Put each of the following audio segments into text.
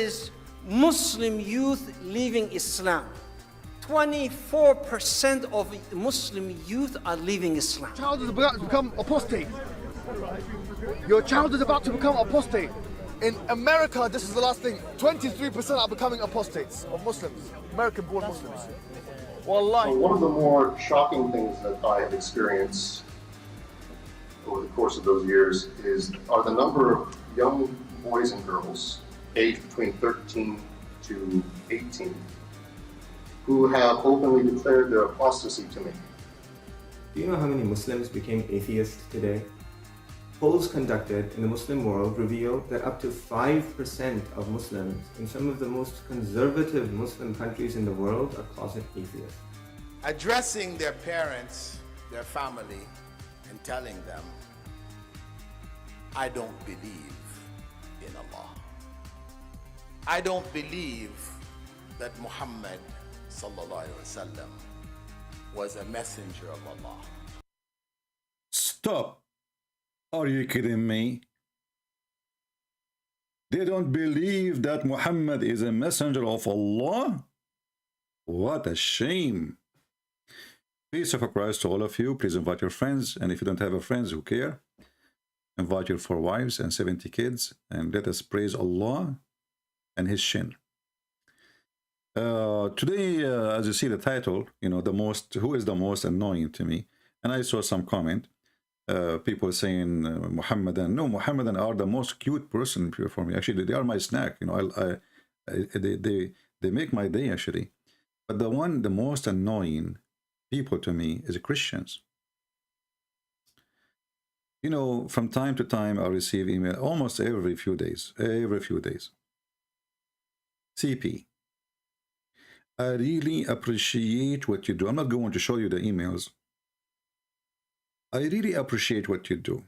is Muslim youth leaving Islam. 24% of Muslim youth are leaving Islam. Your child is about to become apostate. Your child is about to become apostate. In America, this is the last thing. 23% are becoming apostates of Muslims, American-born Muslims. Wallahi. One of the more shocking things that I have experienced over the course of those years are the number of young boys and girls aged between 13 to 18 who have openly declared their apostasy to me. Do you know how many Muslims became atheists today? Polls conducted in the Muslim world reveal that up to 5% of Muslims in some of the most conservative Muslim countries in the world are closet atheists. Addressing their parents, their family, and telling them, I don't believe in Allah. I don't believe that Muhammad sallallahu alaihi wasallam was a messenger of Allah. Stop. Are you kidding me? They don't believe that Muhammad is a messenger of Allah? What a shame. Peace of Christ to all of you. Please invite your friends, and if you don't have a friends who care, invite your 4 wives and 70 kids, and let us praise Allah and his shin. Today, as you see the title, you know, who is the most annoying to me, and I saw some comment, people saying Muhammadan. No, Muhammadan are the most cute person for me. Actually, they are my snack. You know, they make my day actually. But the most annoying people to me is Christians. You know, from time to time I receive email almost every few days. CP, I really appreciate what you do. I'm not going to show you the emails. I really appreciate what you do.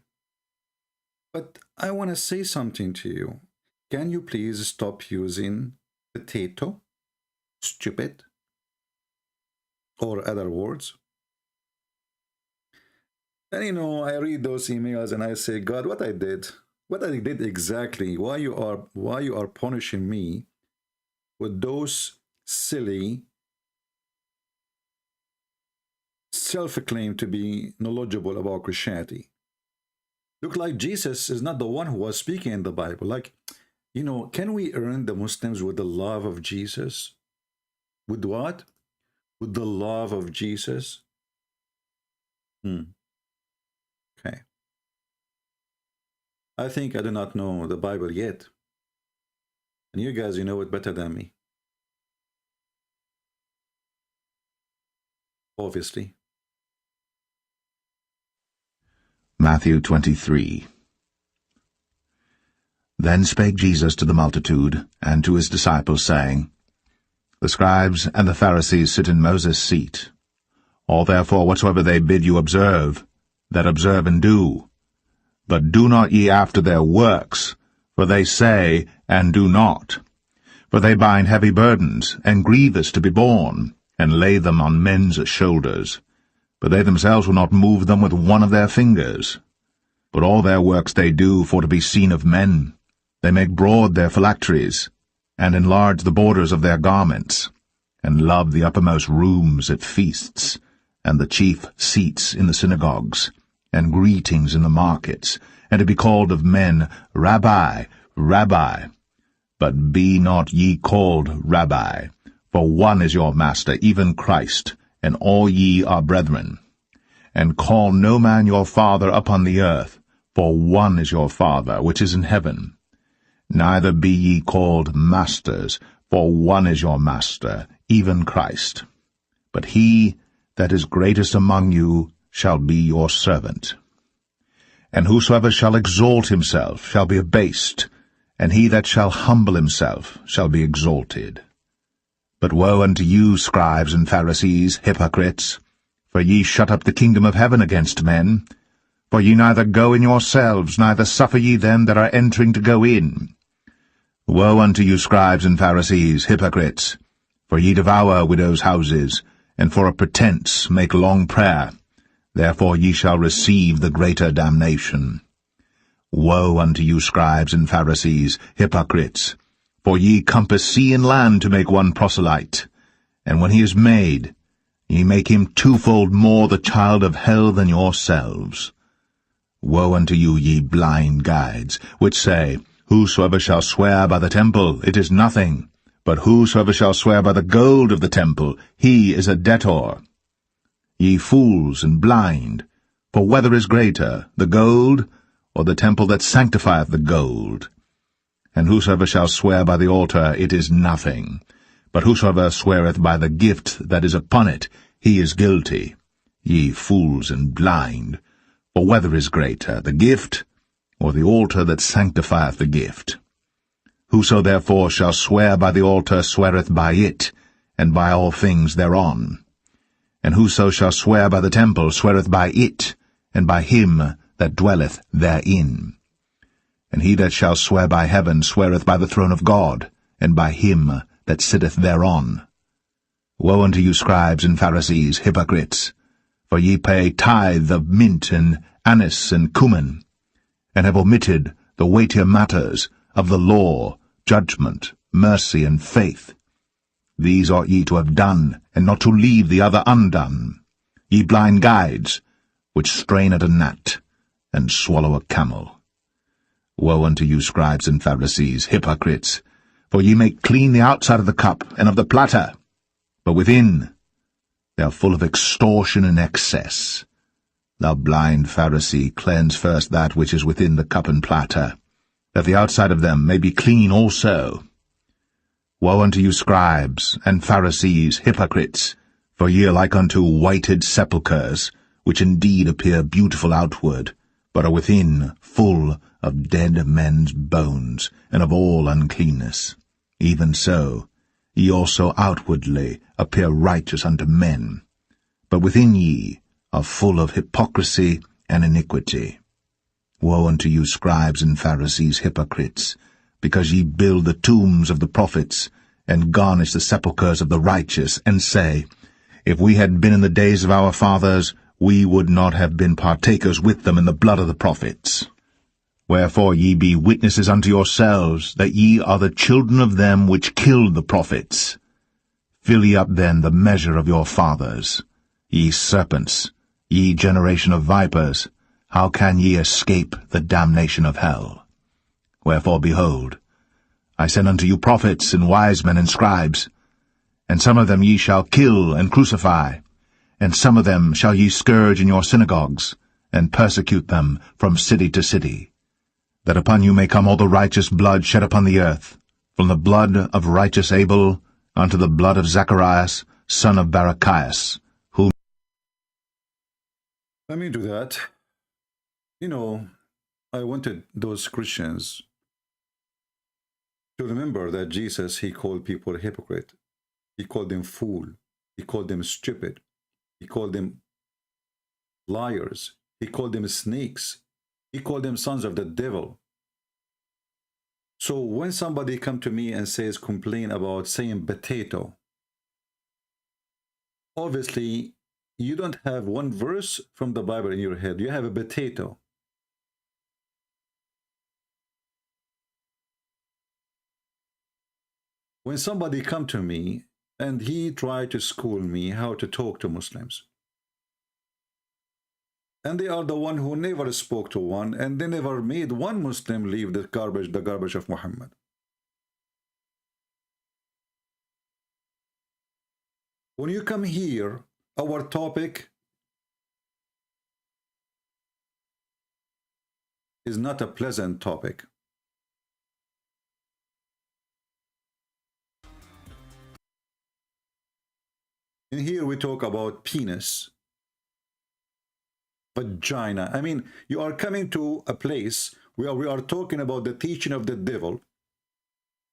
But I want to say something to you. Can you please stop using potato, stupid, or other words? And you know, I read those emails and I say, God, what I did exactly, why you are punishing me with those silly self-claim to be knowledgeable about Christianity. Look like Jesus is not the one who was speaking in the Bible. Like, you know, can we earn the Muslims with the love of Jesus? With what? With the love of Jesus? Okay. I think I do not know the Bible yet. And you guys, you know it better than me. Obviously. Matthew 23. Then spake Jesus to the multitude, and to his disciples, saying, The scribes and the Pharisees sit in Moses' seat. All therefore whatsoever they bid you observe, that observe and do. But do not ye after their works, for they say, and do not. For they bind heavy burdens, and grievous to be borne, and lay them on men's shoulders. But they themselves will not move them with one of their fingers. But all their works they do for to be seen of men. They make broad their phylacteries, and enlarge the borders of their garments, and love the uppermost rooms at feasts, and the chief seats in the synagogues, and greetings in the markets, and to be called of men, Rabbi, Rabbi. But be not ye called Rabbi, for one is your Master, even Christ, and all ye are brethren. And call no man your father upon the earth, for one is your Father, which is in heaven. Neither be ye called masters, for one is your Master, even Christ. But he that is greatest among you shall be your servant. And whosoever shall exalt himself shall be abased, and he that shall humble himself shall be exalted. But woe unto you, scribes and Pharisees, hypocrites! For ye shut up the kingdom of heaven against men. For ye neither go in yourselves, neither suffer ye them that are entering to go in. Woe unto you, scribes and Pharisees, hypocrites! For ye devour widows' houses, and for a pretence make long prayer. Therefore ye shall receive the greater damnation. Woe unto you, scribes and Pharisees, hypocrites! For ye compass sea and land to make one proselyte, and when he is made, ye make him twofold more the child of hell than yourselves. Woe unto you, ye blind guides, which say, Whosoever shall swear by the temple, it is nothing, but whosoever shall swear by the gold of the temple, he is a debtor. Ye fools and blind, for whether is greater, the gold, or the temple that sanctifieth the gold? And whosoever shall swear by the altar, it is nothing, but whosoever sweareth by the gift that is upon it, he is guilty. Ye fools and blind, for whether is greater, the gift, or the altar that sanctifieth the gift? Whoso therefore shall swear by the altar sweareth by it, and by all things thereon. And whoso shall swear by the temple sweareth by it, and by him that dwelleth therein. And he that shall swear by heaven sweareth by the throne of God, and by him that sitteth thereon. Woe unto you, scribes and Pharisees, hypocrites! For ye pay tithe of mint and anise and cumin, and have omitted the weightier matters of the law, judgment, mercy, and faith. These ought ye to have done, and not to leave the other undone. Ye blind guides, which strain at a gnat, and swallow a camel. Woe unto you, scribes and Pharisees, hypocrites! For ye make clean the outside of the cup and of the platter, but within they are full of extortion and excess. Thou blind Pharisee, cleanse first that which is within the cup and platter, that the outside of them may be clean also. Woe unto you, scribes and Pharisees, hypocrites! For ye are like unto whited sepulchres, which indeed appear beautiful outward, but are within full of dead men's bones, and of all uncleanness. Even so, ye also outwardly appear righteous unto men, but within ye are full of hypocrisy and iniquity. Woe unto you, scribes and Pharisees, hypocrites! Because ye build the tombs of the prophets, and garnish the sepulchres of the righteous, and say, If we had been in the days of our fathers, we would not have been partakers with them in the blood of the prophets. Wherefore ye be witnesses unto yourselves, that ye are the children of them which killed the prophets. Fill ye up then the measure of your fathers. Ye serpents, ye generation of vipers, how can ye escape the damnation of hell? Wherefore, behold, I send unto you prophets and wise men and scribes, and some of them ye shall kill and crucify, and some of them shall ye scourge in your synagogues, and persecute them from city to city, that upon you may come all the righteous blood shed upon the earth, from the blood of righteous Abel unto the blood of Zacharias, son of Barachias, whom... Let me do that. You know, I wanted those Christians to remember that Jesus, he called people hypocrite. He called them fool. He called them stupid. He called them liars. He called them snakes. He called them sons of the devil. So when somebody come to me and says, complain about saying potato, obviously you don't have one verse from the Bible in your head. You have a potato. When somebody come to me and he tried to school me how to talk to Muslims, and they are the one who never spoke to one, and they never made one Muslim leave the garbage of Muhammad. When you come here, our topic is not a pleasant topic. And here we talk about penis, vagina. I mean, you are coming to a place where we are talking about the teaching of the devil,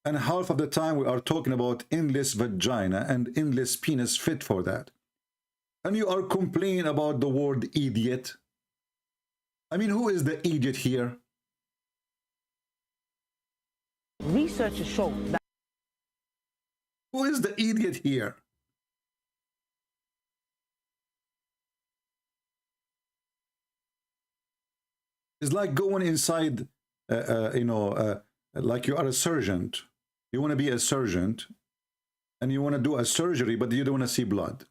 and half of the time we are talking about endless vagina and endless penis fit for that. And you are complaining about the word idiot. I mean, who is the idiot here? Researchers show that... Who is the idiot here? It's like going inside, like you are a surgeon, You want to be a surgeon, and you want to do a surgery, but you don't want to see blood.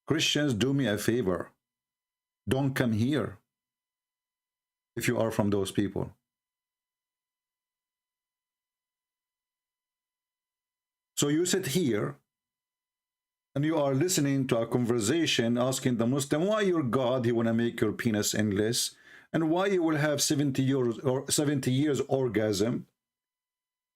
Christians, do me a favor. Don't come here if you are from those people. So you sit here and you are listening to a conversation asking the Muslim why your God, he want to make your penis endless, and why you will have 70 years orgasm,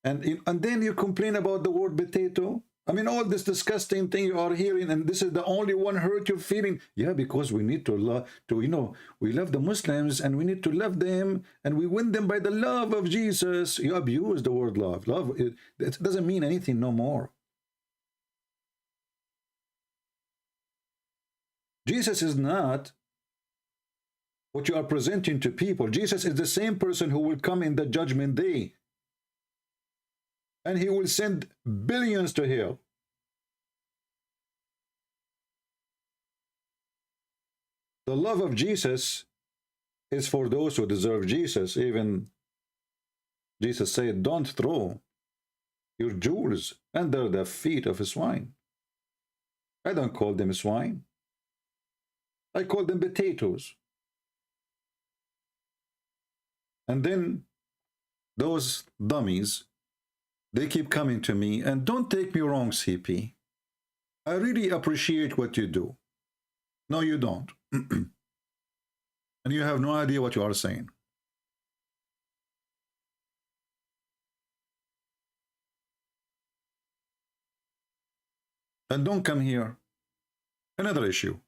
and then you complain about the word potato. I mean, all this disgusting thing you are hearing, and this is the only one hurt you're feeling. Yeah, because we need to love, we love the Muslims, and we need to love them, and we win them by the love of Jesus. You abuse the word love. Love, it doesn't mean anything no more. Jesus is not what you are presenting to people. Jesus is the same person who will come in the judgment day, and he will send billions to hell. The love of Jesus is for those who deserve Jesus. Even Jesus said, don't throw your jewels under the feet of a swine. I don't call them swine. I call them potatoes. And then those dummies, they keep coming to me, and don't take me wrong, CP. I really appreciate what you do. No, you don't. And you have no idea what you are saying. And don't come here. Another issue.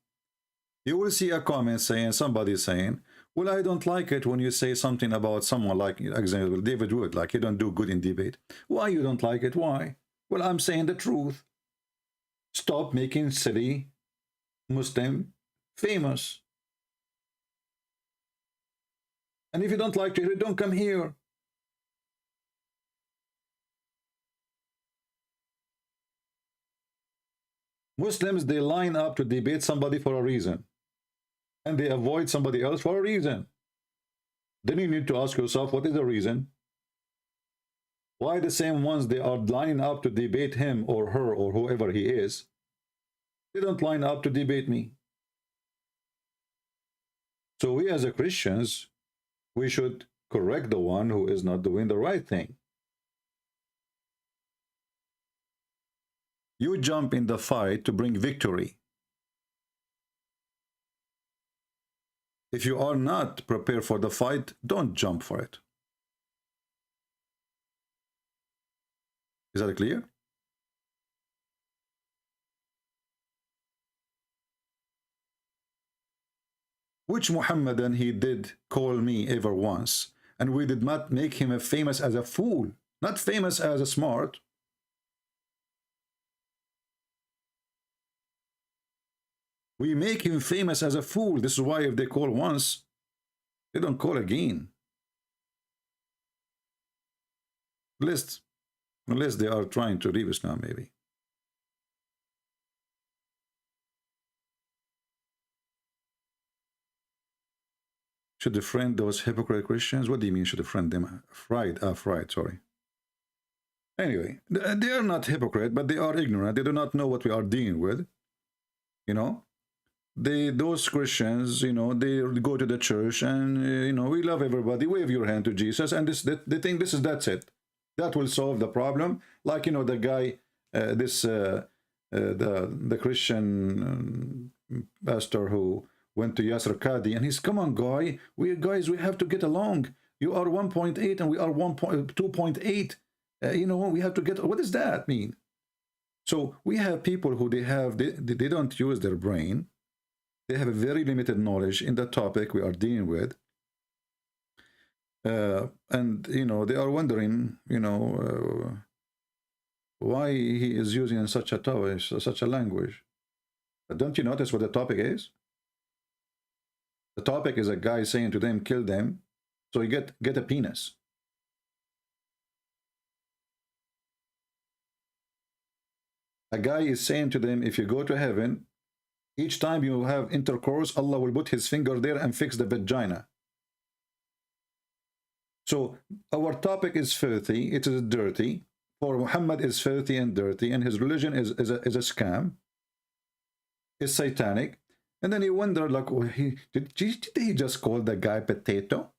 You will see a comment saying, somebody saying, well, I don't like it when you say something about someone like, example, David Wood, like he don't do good in debate. Why you don't like it? Why? Well, I'm saying the truth. Stop making silly Muslim famous. And if you don't like to hear it, don't come here. Muslims, they line up to debate somebody for a reason, and they avoid somebody else for a reason. Then you need to ask yourself, what is the reason? Why the same ones they are lining up to debate him or her or whoever he is, they don't line up to debate me? So we as a Christians, we should correct the one who is not doing the right thing. You jump in the fight to bring victory. If you are not prepared for the fight, don't jump for it. Is that clear? Which Muhammadan he did call me ever once, and we did not make him famous as a fool, not famous as a smart. We make him famous as a fool. This is why if they call once, they don't call again. Unless they are trying to leave us now, maybe. Should defriend those hypocrite Christians? What do you mean should defriend them? Fried, sorry. Anyway, they are not hypocrite, but they are ignorant. They do not know what we are dealing with. You know, those Christians, you know, they go to the church and, you know, we love everybody. Wave your hand to Jesus, and they think that's it. That will solve the problem. Like, you know, the guy, the Christian pastor who went to Yasser Qadi, and he's, come on, guy, we have to get along. You are 1.8 and we are 2.8. You know, we have to get. What does that mean? So we have people who they don't use their brain. They have a very limited knowledge in the topic we are dealing with. And, you know, they are wondering, you know, why he is using such a topic, such a language. But don't you notice what the topic is? The topic is a guy saying to them, kill them, so you get a penis. A guy is saying to them, if you go to heaven, Each time you have intercourse, Allah will put his finger there and fix the vagina. So our topic is filthy, it is dirty. For Muhammad is filthy and dirty, and his religion is a scam. It's satanic. And then you wonder, like, oh, did he just call the guy potato?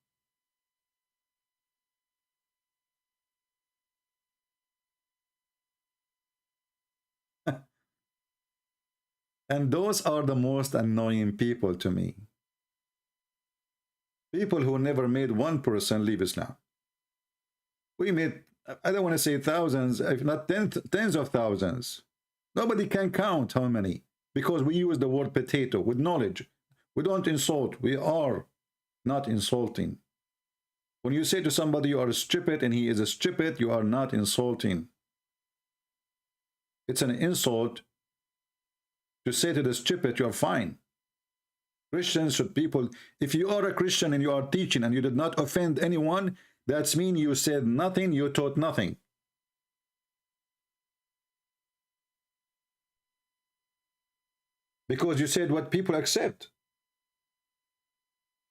And those are the most annoying people to me. People who never made 1% leave Islam. We made, I don't want to say thousands, if not tens of thousands. Nobody can count how many, because we use the word potato with knowledge. We don't insult. We are not insulting. When you say to somebody you are stupid and he is a stupid, you are not insulting. It's an insult to say to the stupid, you are fine. Christians should people, if you are a Christian and you are teaching and you did not offend anyone, that means you said nothing, you taught nothing. Because you said what people accept.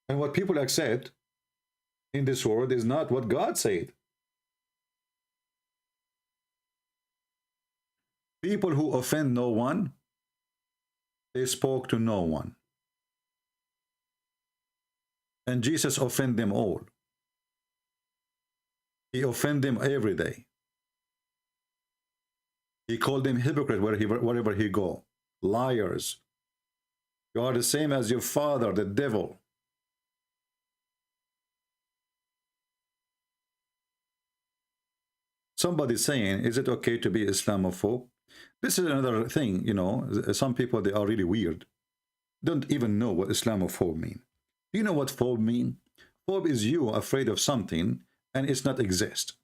And what people accept in this world is not what God said. People who offend no one, they spoke to no one. And Jesus offended them all. He offended them every day. He called them hypocrite wherever he go. Liars. You are the same as your father, the devil. Somebody saying, is it okay to be Islamophobe? This is another thing, you know, some people, they are really weird. Don't even know what Islamophobe mean. Do you know what phobe mean? Phobe is you afraid of something and it's not exist.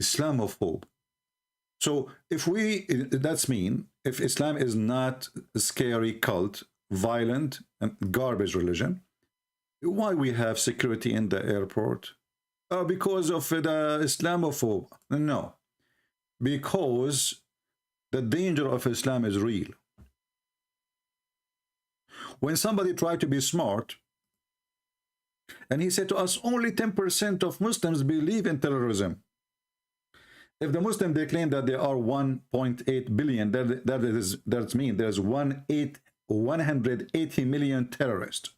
Islamophobe. So if that's mean, if Islam is not a scary cult, violent and garbage religion, why we have security in the airport? Because of the Islamophobe. No. Because the danger of Islam is real. When somebody tried to be smart, and he said to us, only 10% of Muslims believe in terrorism. If the Muslims, they claim that there are 1.8 billion, that means there's 180 million terrorists.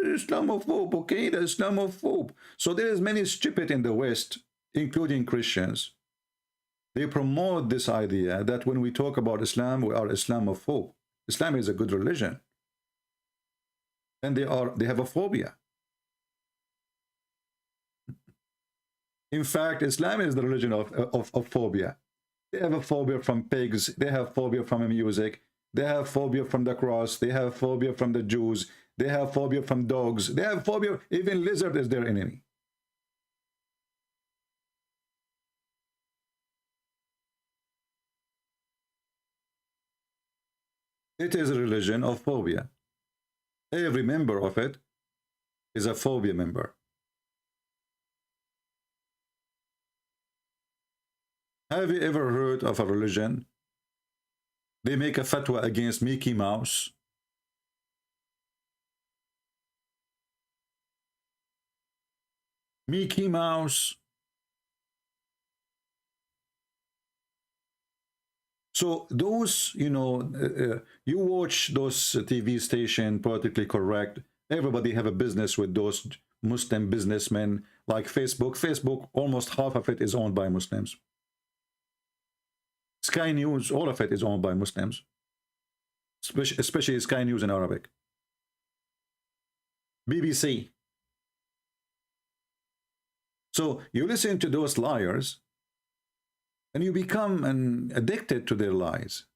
Islamophobe, okay, the Islamophobe. So there is many stupid in the West, including Christians. They promote this idea that when we talk about Islam, we are Islamophobe. Islam is a good religion. And they have a phobia. In fact, Islam is the religion of phobia. They have a phobia from pigs. They have phobia from music. They have phobia from the cross. They have phobia from the Jews. They have phobia from dogs. They have phobia. Even lizard is their enemy. It is a religion of phobia. Every member of it is a phobia member. Have you ever heard of a religion? They make a fatwa against Mickey Mouse. Mickey Mouse. So those, you know, you watch those TV station, politically correct. Everybody have a business with those Muslim businessmen, like Facebook. Facebook, almost half of it is owned by Muslims. Sky News, all of it is owned by Muslims, especially Sky News in Arabic. BBC. So you listen to those liars, and you become addicted to their lies.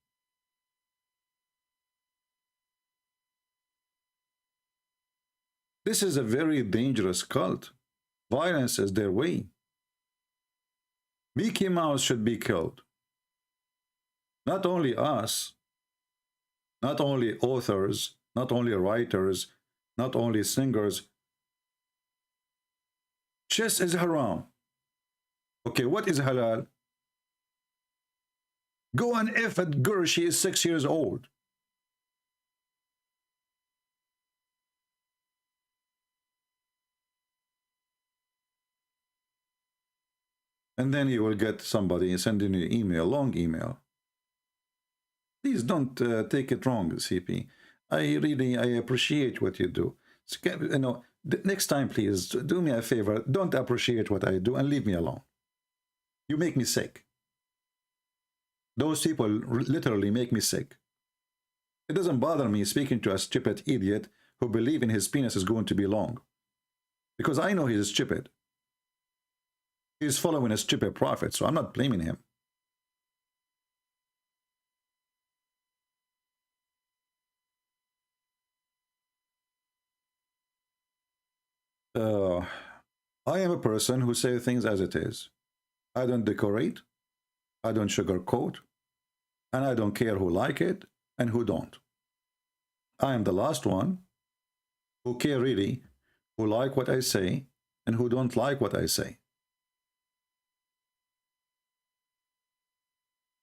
This is a very dangerous cult. Violence is their way. Mickey Mouse should be killed. Not only us, not only authors, not only writers, not only singers. Chess is haram. Okay, what is halal? Go and F at girl, she is 6 years old. And then you will get somebody sending you an email, long email. Please don't take it wrong, CP. I appreciate what you do. You know, next time, please do me a favor. Don't appreciate what I do and leave me alone. You make me sick. Those people literally make me sick. It doesn't bother me speaking to a stupid idiot who believes in his penis is going to be long. Because I know he is stupid. He's following a stupid prophet, so I'm not blaming him. I am a person who says things as it is. I don't decorate, I don't sugarcoat, and I don't care who like it and who don't. I am the last one who care really, who like what I say and who don't like what I say.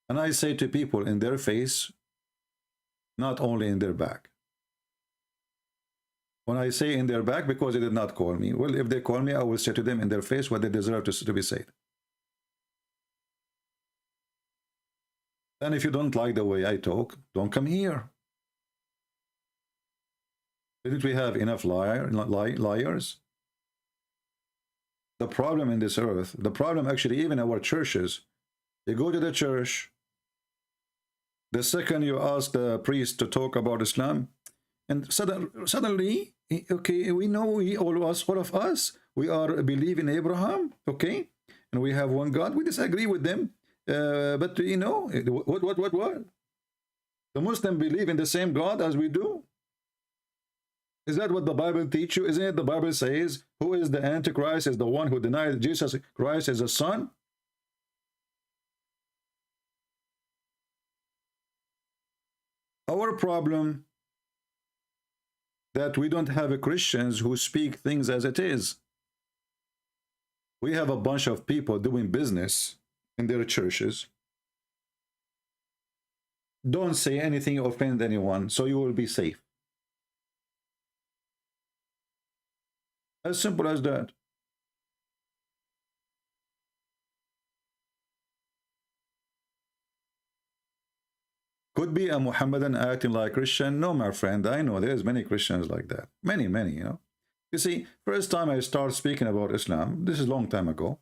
And I say to people in their face, not only in their back. When I say in their back, because they did not call me. Well, if they call me, I will say to them in their face what they deserve to be said. And if you don't like the way I talk, don't come here. Didn't we have enough liars? The problem in this earth, the problem actually even our churches, you go to the church, the second you ask the priest to talk about Islam, and suddenly, okay, we know all of us, we are believe in Abraham, okay, and we have one God. We disagree with them, but you know what? The Muslim believe in the same God as we do. Is that what the Bible teach you? Isn't it the Bible says, who is the Antichrist? Is the one who denied Jesus Christ as a son? Our problem that we don't have Christians who speak things as it is. We have a bunch of people doing business in their churches. Don't say anything offend anyone, so you will be safe. As simple as that. Could be a Muhammadan acting like Christian? No, my friend, I know there's many Christians like that. Many, you know. You see, first time I start speaking about Islam, this is a long time ago,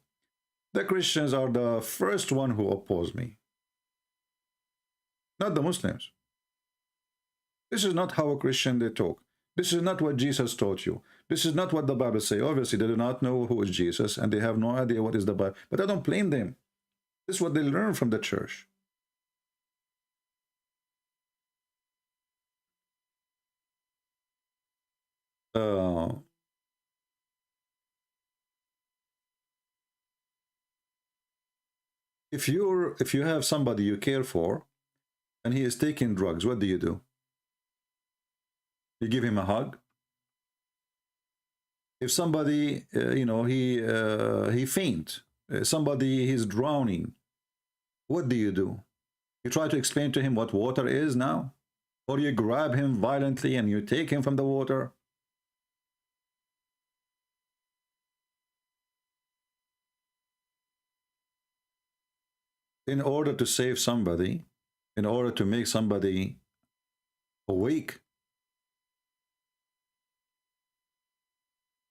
the Christians are the first one who oppose me. Not the Muslims. This is not how a Christian they talk. This is not what Jesus taught you. This is not what the Bible says. Obviously, they do not know who is Jesus, and they have no idea what is the Bible. But I don't blame them. This is what they learn from the church. If you have somebody you care for, and he is taking drugs, what do? You give him a hug. If somebody, you know, he faint, somebody he's drowning, what do? You try to explain to him what water is now, or you grab him violently and you take him from the water. In order to save somebody, in order to make somebody awake,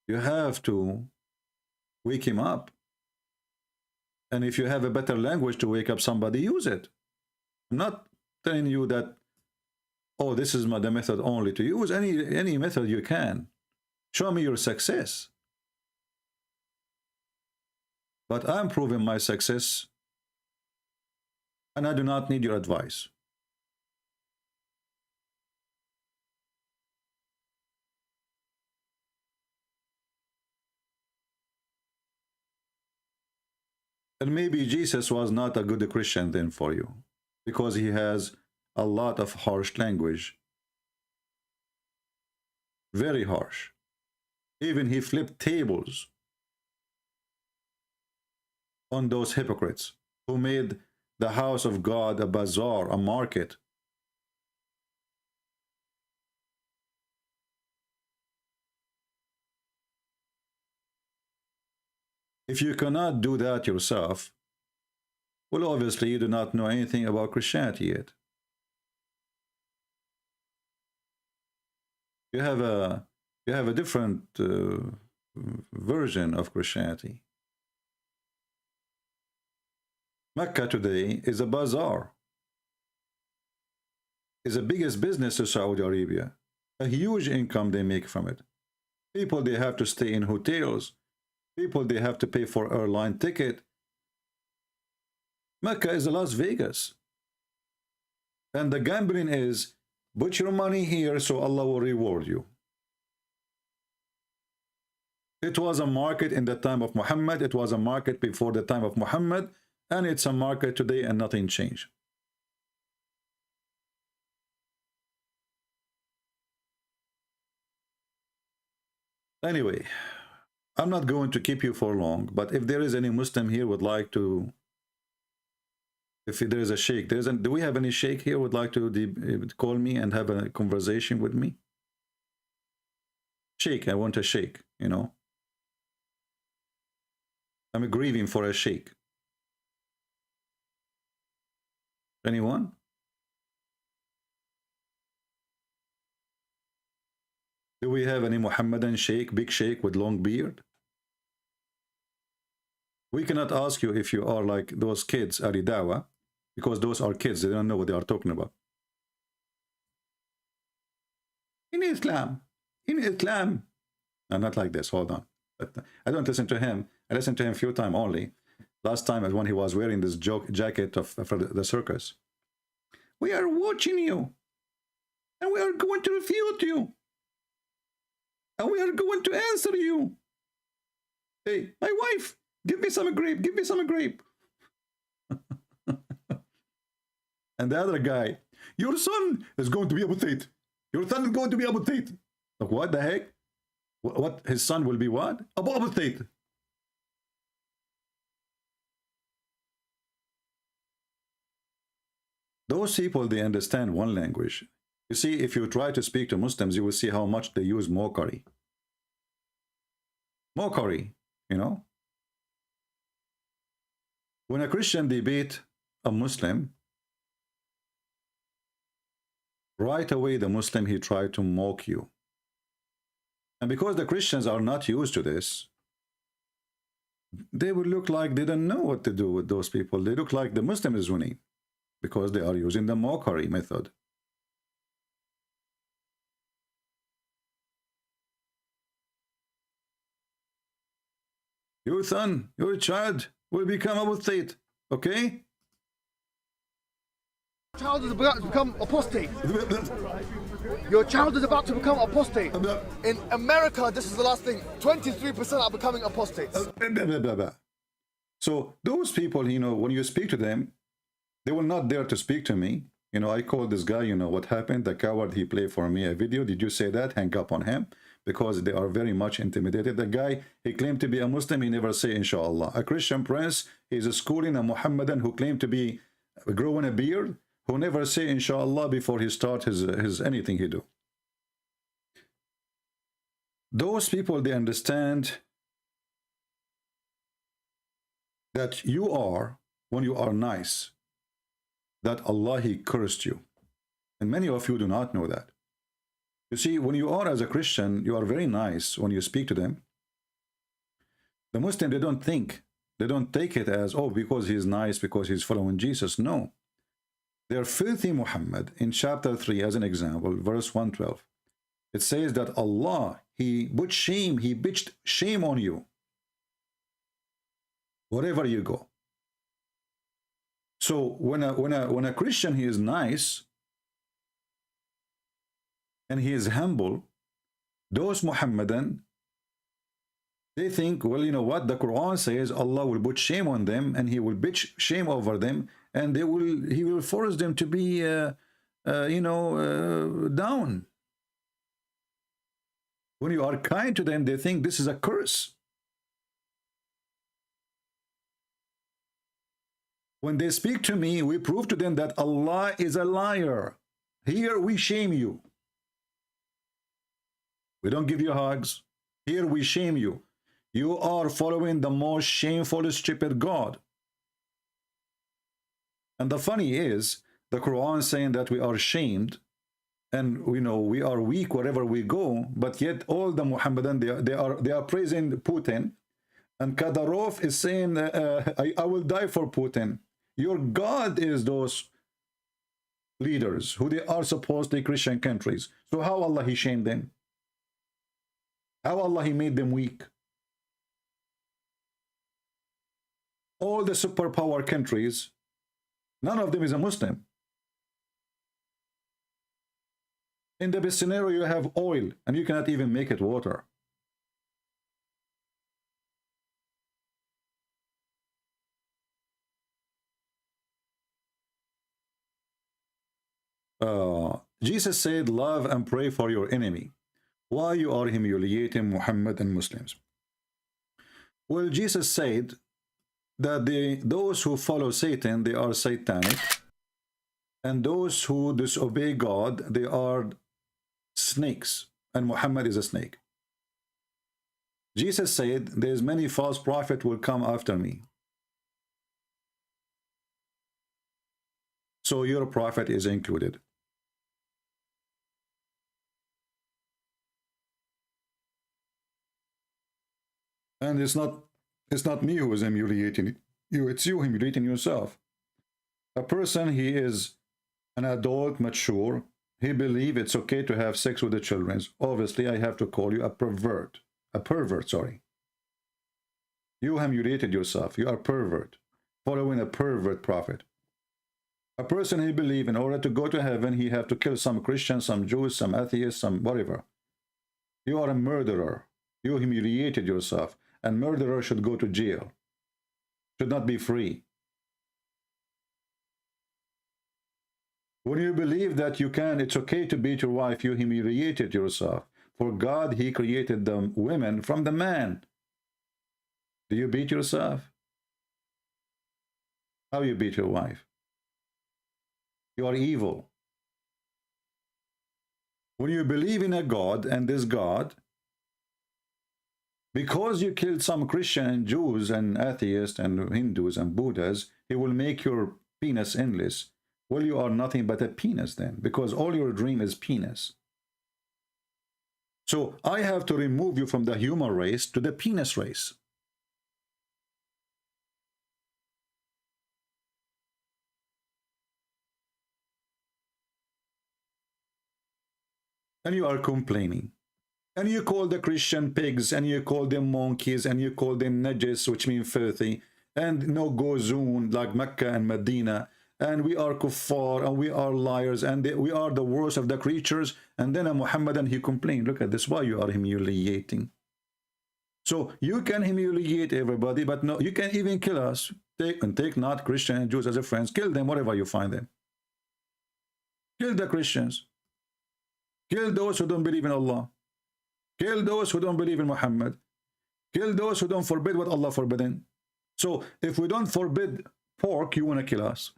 you have to wake him up. And if you have a better language to wake up somebody, use it. I'm not telling you that, oh, this is the method only to use. Any method you can. Show me your success. But I'm proving my success, and I do not need your advice. And maybe Jesus was not a good Christian then for you, because he has a lot of harsh language. Very harsh. Even he flipped tables on those hypocrites who made the house of God a bazaar, a market. If you cannot do that yourself, well, obviously you do not know anything about Christianity yet. You have a different version of Christianity. Mecca today is a bazaar. Is the biggest business to Saudi Arabia. A huge income they make from it. People, they have to stay in hotels. People, they have to pay for airline ticket. Mecca is Las Vegas. And the gambling is, put your money here so Allah will reward you. It was a market in the time of Muhammad. It was a market before the time of Muhammad. And it's a market today and nothing changed. Anyway, I'm not going to keep you for long, but if there is any Muslim here would like to, if there is a sheikh, do we have any sheikh here would like to call me and have a conversation with me? Sheikh, I want a sheikh, you know. I'm grieving for a sheikh. Anyone? Do we have any Muhammadan sheikh, big sheikh with long beard? We cannot ask you if you are like those kids, Ali Dawa, because those are kids, they don't know what they are talking about. In Islam, no, not like this, hold on. But I don't listen to him. I listened to him a few times only. Last time when he was wearing this jacket for the circus. We are watching you. And we are going to refute you. And we are going to answer you. Hey, my wife, give me some grape. Give me some grape. And the other guy, your son is going to be apotate. Your son is going to be apotate. Like, what the heck? What? His son will be what? Apotate. Those people, they understand one language. You see, if you try to speak to Muslims, you will see how much they use mockery. Mockery, you know. When a Christian debate a Muslim, right away the Muslim, he tried to mock you. And because the Christians are not used to this, they will look like they don't know what to do with those people. They look like the Muslim is winning because they are using the mockery method. Your son, your child will become apostate, okay? Your child is about to become apostate. Your child is about to become apostate. In America, this is the last thing. 23% are becoming apostates. So those people, you know, when you speak to them, they will not dare to speak to me. You know, I called this guy, you know what happened? The coward, he played for me a video. Did you say that? Hang up on him. Because they are very much intimidated. The guy, he claimed to be a Muslim, he never say inshallah. A Christian prince, he's schooling a Muhammadan who claimed to be growing a beard, who never say inshallah before he start his anything he do. Those people, they understand that you are, when you are nice, that Allah, he cursed you. And many of you do not know that. You see, when you are as a Christian, you are very nice when you speak to them. The Muslim, they don't think, they don't take it as, oh, because he's nice, because he's following Jesus. No. They're filthy Muhammad. In chapter 3, as an example, verse 112, it says that Allah, he put shame, he bitched shame on you wherever you go. So when a Christian, he is nice, and he is humble, those Muhammadan, they think, well, you know what, the Quran says Allah will put shame on them and he will bitch shame over them, and he will force them to be down. When you are kind to them, they think this is a curse. When they speak to me, we prove to them that Allah is a liar. Here we shame you. We don't give you hugs. Here we shame you. You are following the most shameful, stupid God. And the funny is, the Quran saying that we are shamed, and we know we are weak wherever we go, but yet all the Muhammadan, they are praising Putin, and Kadyrov is saying, I will die for Putin. Your God is those leaders who they are supposedly Christian countries. So how Allah he shamed them? How Allah he made them weak? All the superpower countries, none of them is a Muslim. In the best scenario, you have oil and you cannot even make it water. Jesus said, love and pray for your enemy. Why you are humiliating Muhammad and Muslims? Well, Jesus said that those who follow Satan, they are satanic, and those who disobey God, they are snakes, and Muhammad is a snake. Jesus said, there's many false prophets will come after me. So your prophet is included. And it's not me who is humiliating you, it's you humiliating yourself. A person, he is an adult, mature, he believes it's okay to have sex with the children. Obviously, I have to call you a pervert. A pervert, sorry. You humiliated yourself. You are pervert, following a pervert prophet. A person, he believes in order to go to heaven, he have to kill some Christians, some Jews, some atheists, some whatever. You are a murderer. You humiliated yourself. And murderer should go to jail. Should not be free. When you believe that you can, it's okay to beat your wife, you humiliated yourself. For God, he created the women from the man. Do you beat yourself? How you beat your wife? You are evil. When you believe in a God, and this God, because you killed some Christian and Jews and atheists and Hindus and Buddhas, he will make your penis endless. Well, you are nothing but a penis then, because all your dream is penis. So I have to remove you from the human race to the penis race. And you are complaining. And you call the Christian pigs, and you call them monkeys, and you call them najis, which means filthy, and no go zone like Mecca and Medina, and we are kuffar, and we are liars, and we are the worst of the creatures. And then a Muhammadan, he complained, look at this, why you are humiliating. So you can humiliate everybody, but no, you can even kill us. Take not Christian and Jews as a friends, kill them wherever you find them. Kill the Christians. Kill those who don't believe in Allah. Kill those who don't believe in Muhammad. Kill those who don't forbid what Allah forbidden. So if we don't forbid pork, you want to kill us.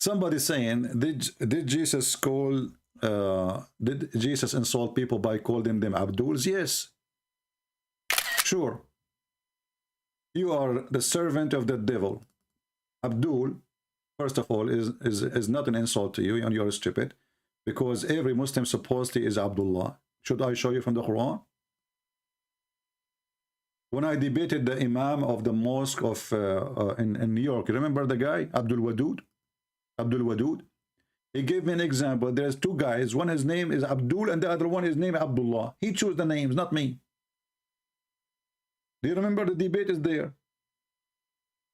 Somebody saying, did Jesus call? Did Jesus insult people by calling them Abduls? Yes, sure. You are the servant of the devil. Abdul, first of all, is not an insult to you, and you're stupid, because every Muslim supposedly is Abdullah. Should I show you from the Quran? When I debated the Imam of the mosque of in New York, you remember the guy, Abdul Wadud? Abdul Wadud? He gave me an example. There's two guys. One, his name is Abdul, and the other one, his name is Abdullah. He chose the names, not me. Do you remember the debate is there?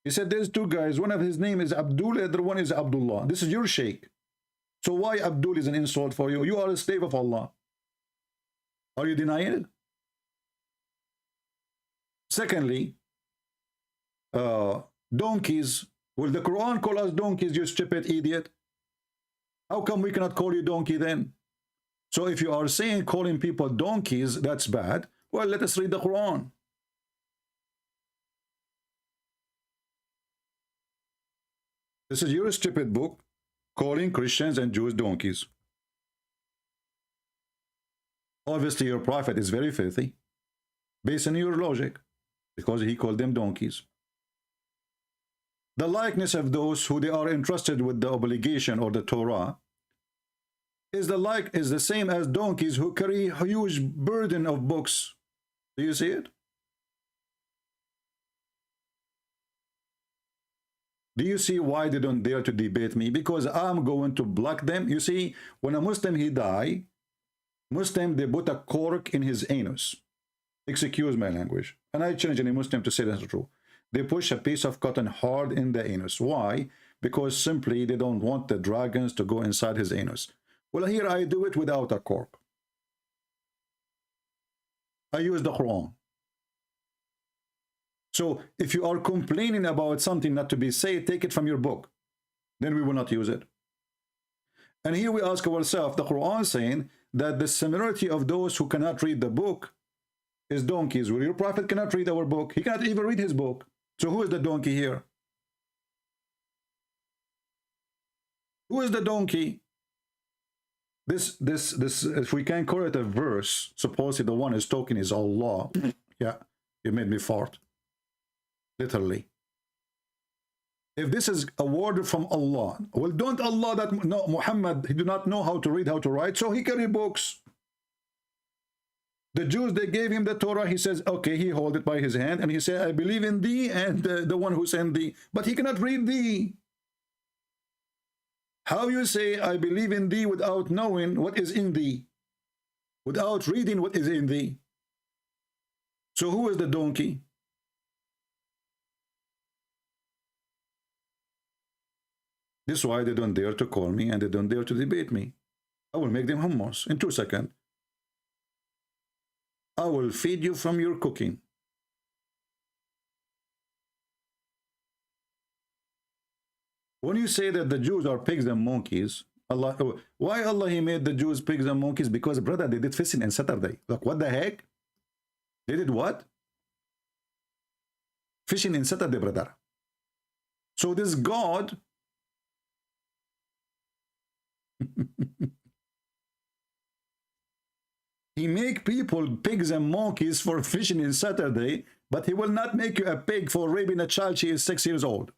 He said there's two guys. One of his name is Abdul, the other one is Abdullah. This is your sheikh. So why Abdul is an insult for you? You are a slave of Allah. Are you denying it? Secondly, donkeys. Will the Quran call us donkeys, you stupid idiot? How come we cannot call you donkey then? So if you are saying calling people donkeys, that's bad. Well, let us read the Quran. This is your stupid book calling Christians and Jews donkeys. Obviously, your prophet is very filthy, based on your logic, because he called them donkeys. The likeness of those who they are entrusted with the obligation or the Torah is the same as donkeys who carry a huge burden of books. Do you see it? Do you see why they don't dare to debate me? Because I'm going to block them. You see, when a Muslim he die, Muslim they put a cork in his anus. Excuse my language. And I challenge any Muslim to say that's true. They push a piece of cotton hard in the anus. Why? Because simply they don't want the dragons to go inside his anus. Well, here I do it without a cork. I use the Quran. So if you are complaining about something not to be said, take it from your book. Then we will not use it. And here we ask ourselves, the Quran saying that the similarity of those who cannot read the book is donkeys. Well, your prophet cannot read our book. He cannot even read his book. So who is the donkey here? Who is the donkey? This, if we can call it a verse, supposedly the one who's talking is Allah. Yeah, you made me fart. Literally. If this is a word from Allah, well, don't Allah that no Muhammad, he do not know how to read, how to write, so he carry books. The Jews, they gave him the Torah. He says, okay, he hold it by his hand, and he said, I believe in thee and the one who sent thee. But he cannot read thee. How you say, I believe in thee without knowing what is in thee? Without reading what is in thee? So who is the donkey? This is why they don't dare to call me and they don't dare to debate me. I will make them hummus in 2 seconds. I will feed you from your cooking. When you say that the Jews are pigs and monkeys, Allah, why Allah he made the Jews pigs and monkeys? Because, brother, they did fishing on Saturday. Like, what the heck? They did what? Fishing in Saturday, brother. So this God he make people pigs and monkeys for fishing in Saturday, but he will not make you a pig for raping a child. She is 6 years old.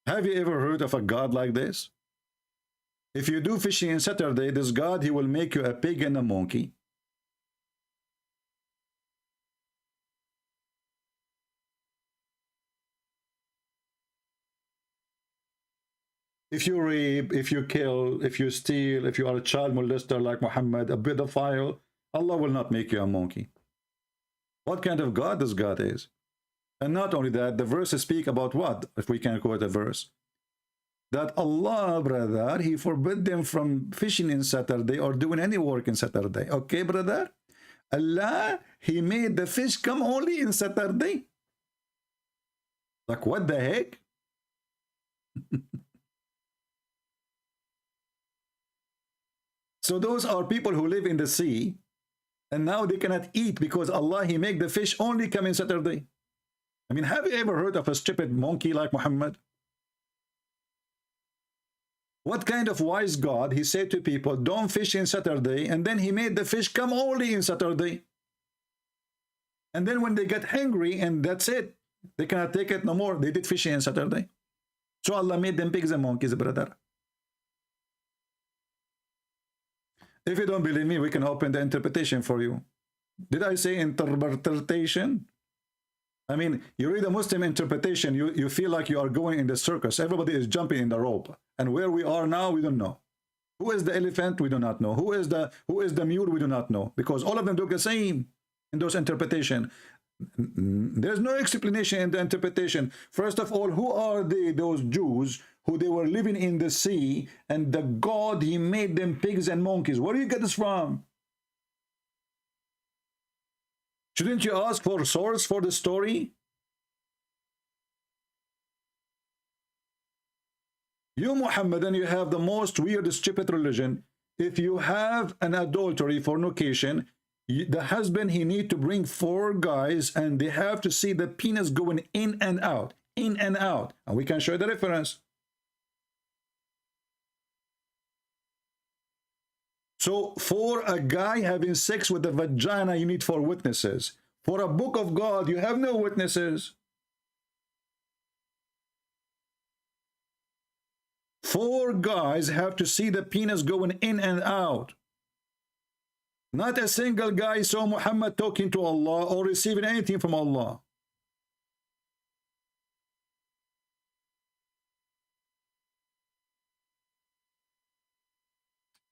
Have you ever heard of a God like this? If you do fishing on Saturday, this God, he will make you a pig and a monkey. If you rape, if you kill, if you steal, if you are a child molester like Muhammad, a pedophile, Allah will not make you a monkey. What kind of God this God is? And not only that, the verses speak about what? If we can quote a verse. That Allah, brother, he forbid them from fishing in Saturday or doing any work in Saturday. Okay, brother? Allah, he made the fish come only in Saturday. Like, what the heck? So those are people who live in the sea, and now they cannot eat because Allah, he make the fish only come in Saturday. I mean, have you ever heard of a stupid monkey like Muhammad? What kind of wise God, he said to people, don't fish in Saturday, and then he made the fish come only in Saturday. And then when they get hungry, and that's it, they cannot take it no more, they did fishing on Saturday. So Allah made them pigs and monkeys, brother. If you don't believe me, we can open the interpretation for you. Did I say interpretation? I mean, you read a Muslim interpretation, you feel like you are going in the circus. Everybody is jumping in the rope. And where we are now, we don't know. Who is the elephant? We do not know. Who is the mule? We do not know. Because all of them do the same in those interpretation. There's no explanation in the interpretation. First of all, who are those Jews who they were living in the sea, and the God, he made them pigs and monkeys? Where do you get this from? Shouldn't you ask for a source for the story? You, Muhammadan, you have the most weird, stupid religion. If you have an adultery, fornication, the husband, he need to bring 4 guys and they have to see the penis going in and out, in and out. And we can show the reference. So for a guy having sex with a vagina, you need 4 witnesses. For a book of God, you have no witnesses. 4 guys have to see the penis going in and out. Not a single guy saw Muhammad talking to Allah or receiving anything from Allah.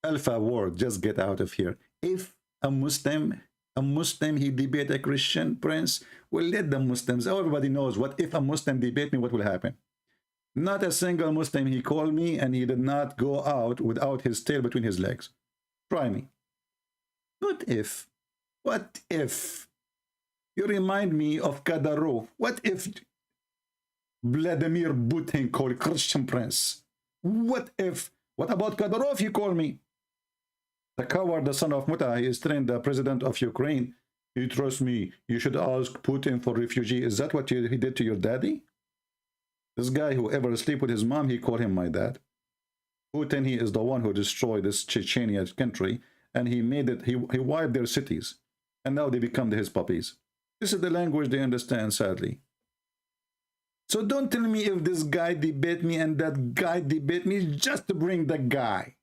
Alpha word, just get out of here. If a Muslim, he debate a Christian prince, well, let the Muslims, everybody knows what if a Muslim debate me, what will happen. Not a single Muslim, he called me and he did not go out without his tail between his legs. Try me. What if? What if? You remind me of Kadyrov. What if Vladimir Putin called Christian prince? What if? What about Kadyrov? He called me. The coward, the son of Muta, he is trained the president of Ukraine. You trust me, you should ask Putin for refugee. Is that what he did to your daddy? This guy who ever sleep with his mom, he called him my dad. Putin, he is the one who destroyed this Chechnya country, and he made it, he wiped their cities, and now they become his puppies. This is the language they understand, sadly. So don't tell me if this guy debate me and that guy debate me just to bring the guy.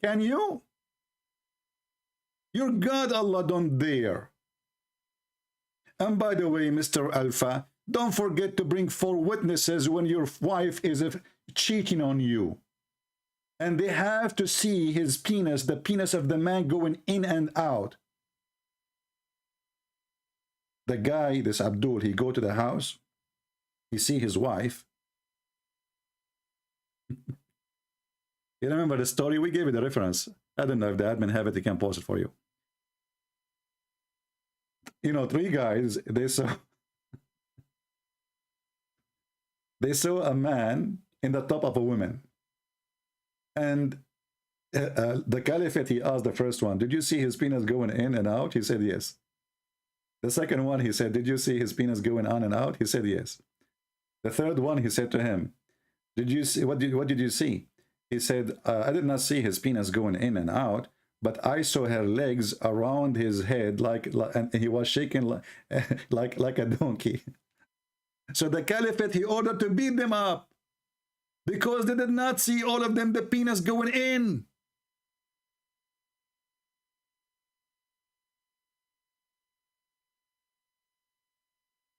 Can you? Your God, Allah, don't dare. And by the way, Mr. Alpha, don't forget to bring 4 witnesses when your wife is cheating on you. And they have to see his penis, the penis of the man going in and out. The guy, this Abdul, he go to the house, he see his wife. You remember the story? We gave you the reference. I don't know if the admin have it, they can post it for you. You know, 3 guys, they saw a man in the top of a woman. And the caliphate, he asked the first one, did you see his penis going in and out? He said, yes. The second one, he said, did you see his penis going on and out? He said, yes. The third one, he said to him, did you see, what did you see? He said, I did not see his penis going in and out, but I saw her legs around his head, and he was shaking like a donkey. So the caliphate, he ordered to beat them up because they did not see all of them the penis going in.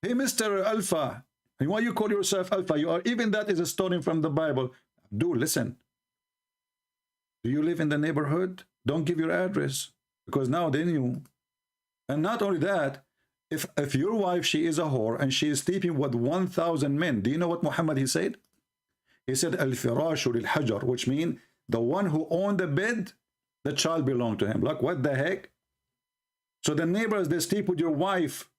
Hey, Mr. Alpha, and why you call yourself Alpha? You are, even that is a story from the Bible. Do listen. Do you live in the neighborhood? Don't give your address, because now they knew. And not only that, if your wife, she is a whore and she is sleeping with 1,000 men, do you know what Muhammad, he said? He said, Al-firashu lil-hajar, which means the one who owned the bed, the child belonged to him. Like, what the heck? So the neighbors, they sleep with your wife.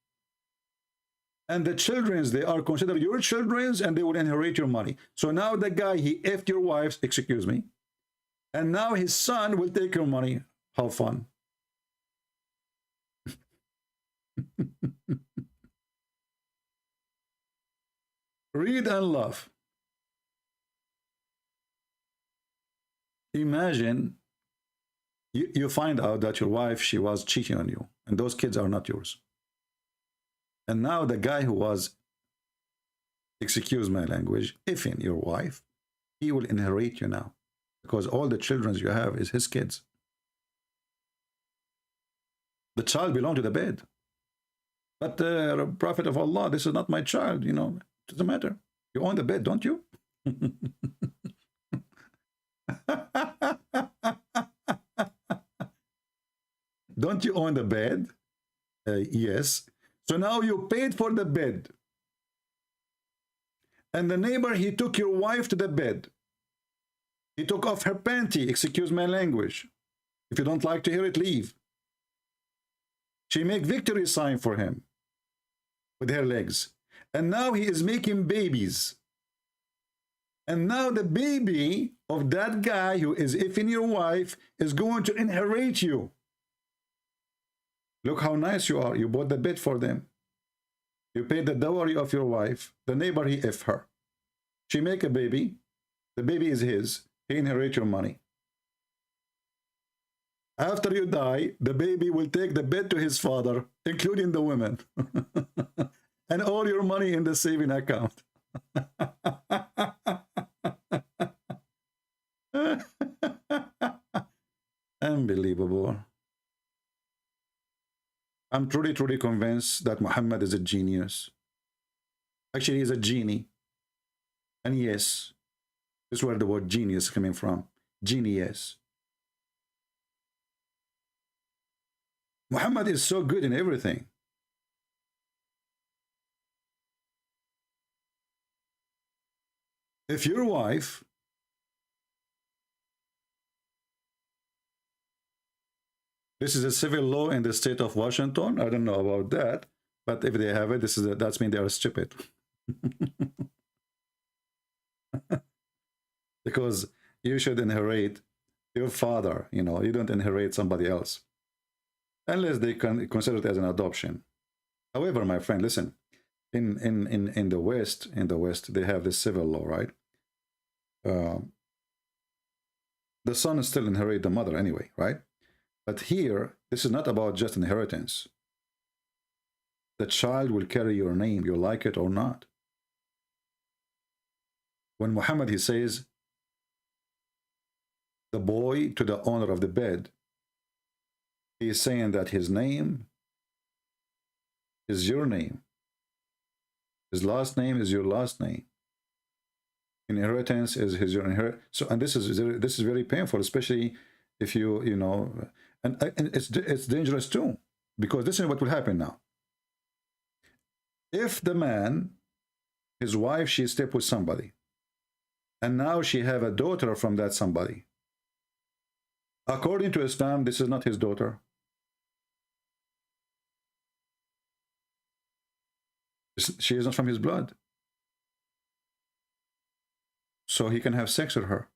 And the children, they are considered your children, and they will inherit your money. So now the guy, he effed your wife, excuse me, and now his son will take your money. How fun. Read and laugh. Imagine you find out that your wife, she was cheating on you, and those kids are not yours. And now the guy who was, excuse my language, effing your wife, he will inherit you now, because all the children you have is his kids. The child belongs to the bed. But the Prophet of Allah, this is not my child, you know. It doesn't matter. You own the bed, don't you? Don't you own the bed? Yes. So now you paid for the bed. And the neighbor, he took your wife to the bed. He took off her panty, excuse my language. If you don't like to hear it, leave. She make victory sign for him with her legs. And now he is making babies. And now the baby of that guy who is effing your wife is going to inherit you. Look how nice you are. You bought the bed for them. You paid the dowry of your wife. The neighbor, he F her. She make a baby. The baby is his. He inherit your money. After you die, the baby will take the bed to his father, including the women. And all your money in the saving account. Unbelievable. I'm truly convinced that Muhammad is a genius. Actually, he's a genie. And yes, this is where the word genius is coming from. Genius. Muhammad is so good in everything. If your wife this is a civil law in the state of Washington. I don't know about that, but if they have it, that's mean they are stupid. Because you should inherit your father. You know, you don't inherit somebody else unless they can consider it as an adoption. However, my friend, listen. In the West, they have this civil law, right? The son still inherit the mother anyway, right? But here, this is not about just inheritance. The child will carry your name, you like it or not. When Muhammad, he says, the boy to the owner of the bed, he is saying that his name is your name. His last name is your last name. Inheritance is your inheritance. So, and this is very painful, especially if you know, and it's dangerous too, because this is what will happen now. If the man, his wife, she slept with somebody, and now she have a daughter from that somebody. According to Islam, this is not his daughter. She is not from his blood. So he can have sex with her.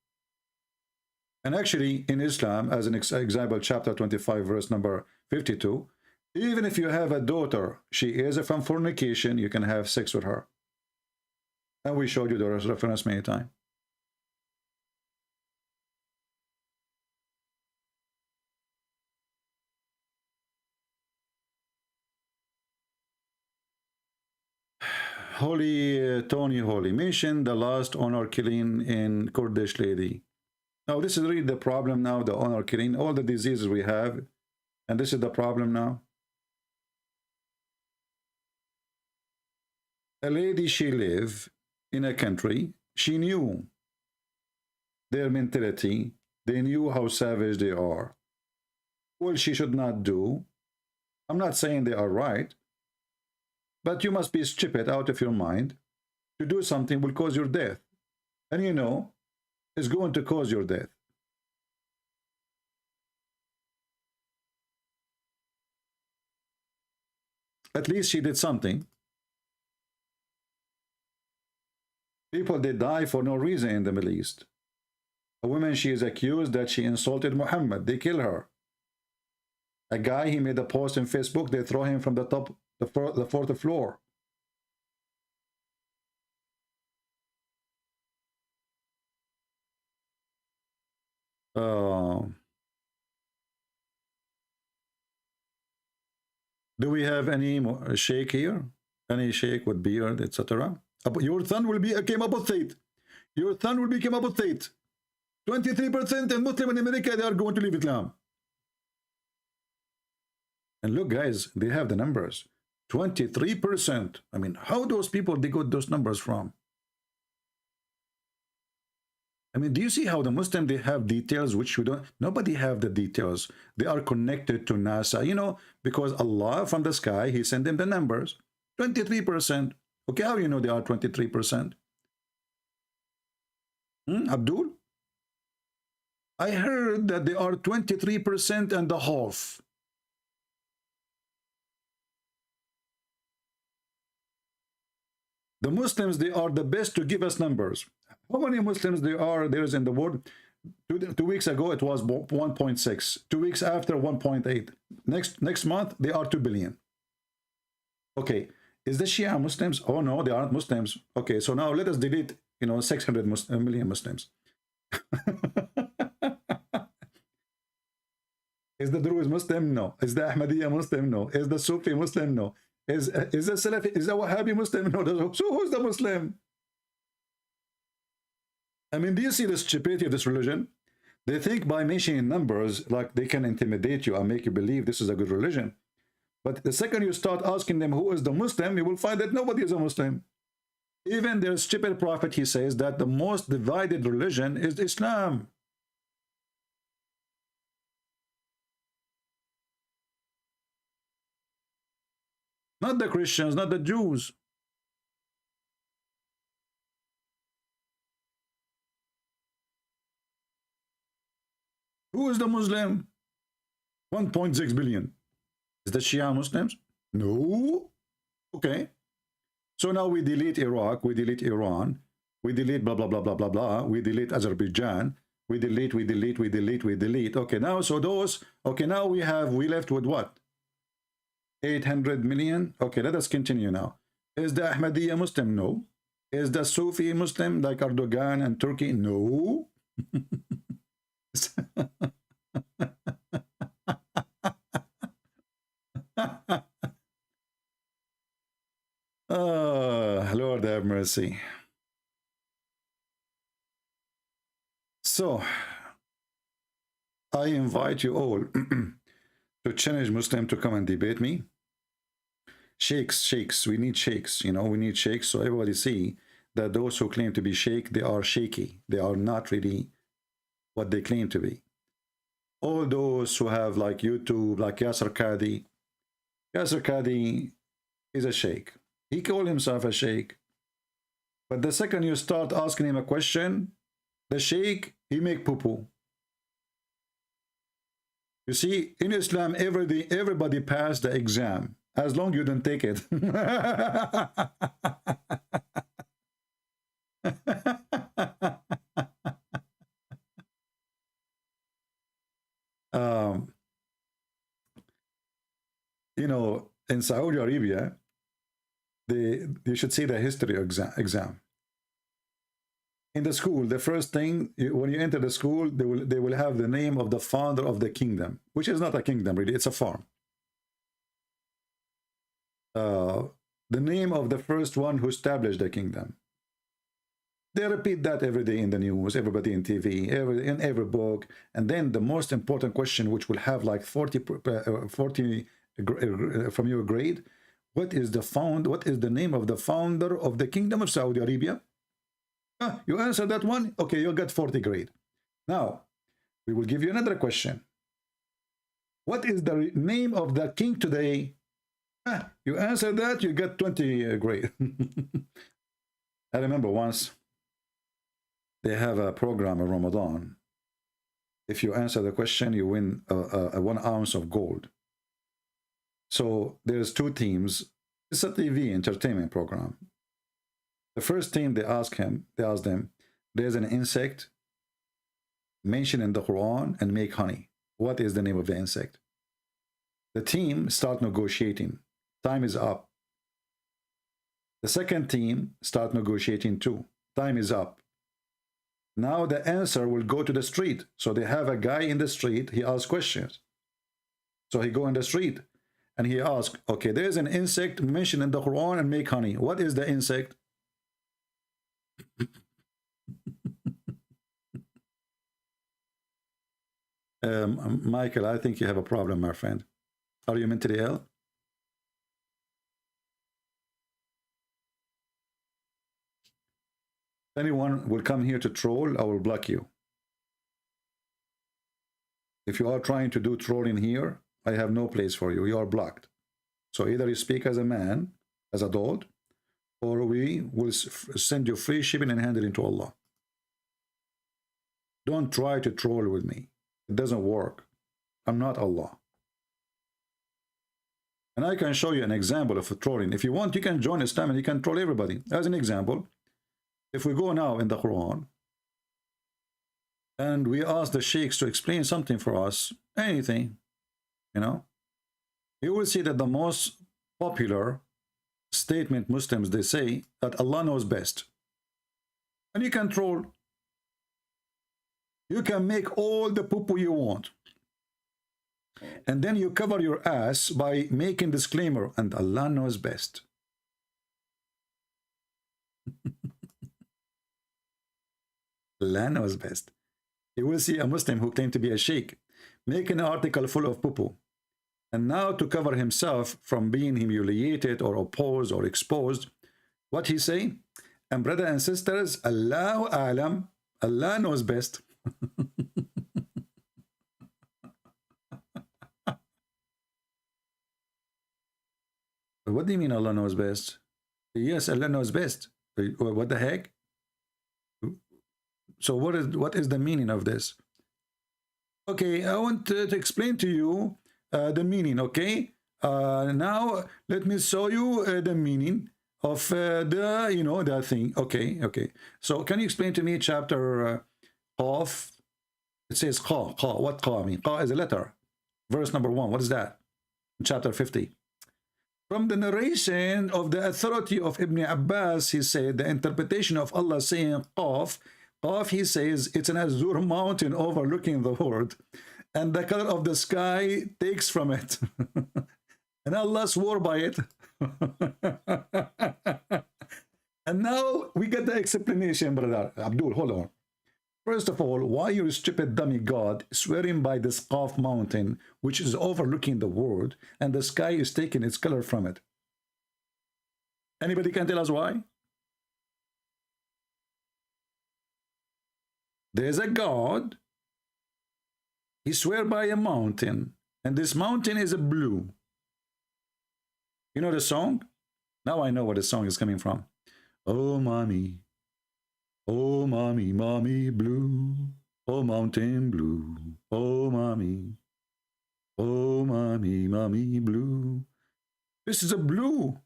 And actually, in Islam, as an example, chapter 25, verse number 52, even if you have a daughter, she is from fornication, you can have sex with her. And we showed you the reference many times. Holy Tony Holy mentioned the last honor killing in Kurdish lady. Now this is really the problem now, the honor killing, all the diseases we have, and this is the problem now. A lady, she lived in a country, she knew their mentality, they knew how savage they are. Well, she should not do. I'm not saying they are right, but you must be stupid out of your mind to do something will cause your death. And you know, it's going to cause your death. At least she did something. People, they die for no reason in the Middle East. A woman, she is accused that she insulted Muhammad. They kill her. A guy, he made a post on Facebook. They throw him from the top, the fourth floor. Do we have any sheikh here? Any sheikh with beard, etc.? Your son will become apostate. Your son will become apostate. 23% in Muslim in America, they are going to leave Islam. And look, guys, they have the numbers. 23%. I mean, how those people, they got those numbers from? I mean, do you see how the Muslim, they have details which we don't? Nobody have the details. They are connected to NASA, you know, because Allah from the sky, he sent them the numbers. 23%. Okay, how you know they are 23%? Abdul? I heard that they are 23% and a half. The Muslims, they are the best to give us numbers. How many Muslims there is in the world? 2 weeks ago it was 1.6. 2 weeks after 1.8. Next month they are 2 billion. Okay, is the Shia Muslims? Oh no, they aren't Muslims. Okay, so now let us delete 600 million Muslims. Is the Druze Muslim? No. Is the Ahmadiyya Muslim? No. Is the Sufi Muslim? No. Is the Salafi? Is the Wahhabi Muslim? No. So who's the Muslim? I mean, do you see the stupidity of this religion? They think by mentioning numbers, like they can intimidate you and make you believe this is a good religion. But the second you start asking them who is the Muslim, you will find that nobody is a Muslim. Even their stupid prophet, he says that the most divided religion is Islam. Not the Christians, not the Jews. Who is the Muslim? 1.6 billion. Is the Shia Muslims? No. Okay. So now we delete Iraq, we delete Iran, we delete blah, blah, blah, blah, blah, blah. We delete Azerbaijan. We delete. Okay, now, so those, okay, now we left with what? 800 million. Okay, let us continue now. Is the Ahmadiyya Muslim? No. Is the Sufi Muslim like Erdogan and Turkey? No. Oh, Lord have mercy. So, I invite you all to challenge Muslim to come and debate me. Sheikhs, we need sheikhs, we need sheikhs, so everybody see that those who claim to be sheikh, they are shaky. They are not really what they claim to be. All those who have like YouTube, like Yasser Qadi is a sheikh. He called himself a sheikh. But the second you start asking him a question, the sheikh, he make poo-poo. You see, in Islam, everybody passed the exam, as long you don't take it. In Saudi Arabia, you should see the history exam. In the school, the first thing, when you enter the school, they will have the name of the founder of the kingdom, which is not a kingdom, really, it's a farm. The name of the first one who established the kingdom. They repeat that every day in the news, everybody in TV, in every book. And then the most important question, which will have like 40 from your grade, what is the name of the founder of the kingdom of Saudi Arabia? You answer that one, okay, you got 40 grade. Now, we will give you another question. What is the name of the king today? You answer that, you get 20 grade. I remember once, they have a program in Ramadan. If you answer the question, you win 1 ounce of gold. So there's 2 teams. It's a TV entertainment program. The first team, they ask them, there's an insect mentioned in the Quran and make honey. What is the name of the insect? The team start negotiating. Time is up. The second team start negotiating too. Time is up. Now the answer will go to the street. So they have a guy in the street, he asks questions. So he go in the street and he asks, okay, there's an insect mentioned in the Quran and make honey. What is the insect? Michael, I think you have a problem, my friend. Are you mentally ill? If anyone will come here to troll, I will block you. If you are trying to do trolling here, I have no place for you. You are blocked. So either you speak as a man, as adult, or we will send you free shipping and hand it into Allah. Don't try to troll with me. It doesn't work. I'm not Allah. And I can show you an example of trolling. If you want, you can join Islam and you can troll everybody. As an example, If we go now in the Quran and we ask the sheikhs to explain something for us, anything, you know, you will see that the most popular statement Muslims, they say that Allah knows best. And you can troll. You can make all the poo-poo you want. And then you cover your ass by making disclaimer, and Allah knows best. Allah knows best. You will see a Muslim who claimed to be a sheikh make an article full of poo-poo. And now to cover himself from being humiliated or opposed or exposed, what he say? And brothers and sisters, Allahu Alam, Allah knows best. What do you mean Allah knows best? Yes, Allah knows best. What the heck? So what is the meaning of this? Okay, I want to explain to you the meaning, okay? Now let me show you the meaning of the, you know, the thing. Okay, okay. So can you explain to me chapter Qaf? It says Qa. What Qa mean? Qa is a letter. Verse number 1. What is that? Chapter 50. From the narration of the authority of Ibn Abbas, he said the interpretation of Allah saying Qaf. Qaf, he says, it's an azure mountain overlooking the world, and the color of the sky takes from it. And Allah swore by it. And now we get the explanation, brother. Abdul, hold on. First of all, why you stupid dummy God swearing by this Qaf mountain, which is overlooking the world, and the sky is taking its color from it? Anybody can tell us why? There's a God. He swear by a mountain, and this mountain is a blue. You know the song? Now I know where the song is coming from. Oh, mommy, mommy blue. Oh, mountain blue. Oh, mommy, mommy blue. This is a blue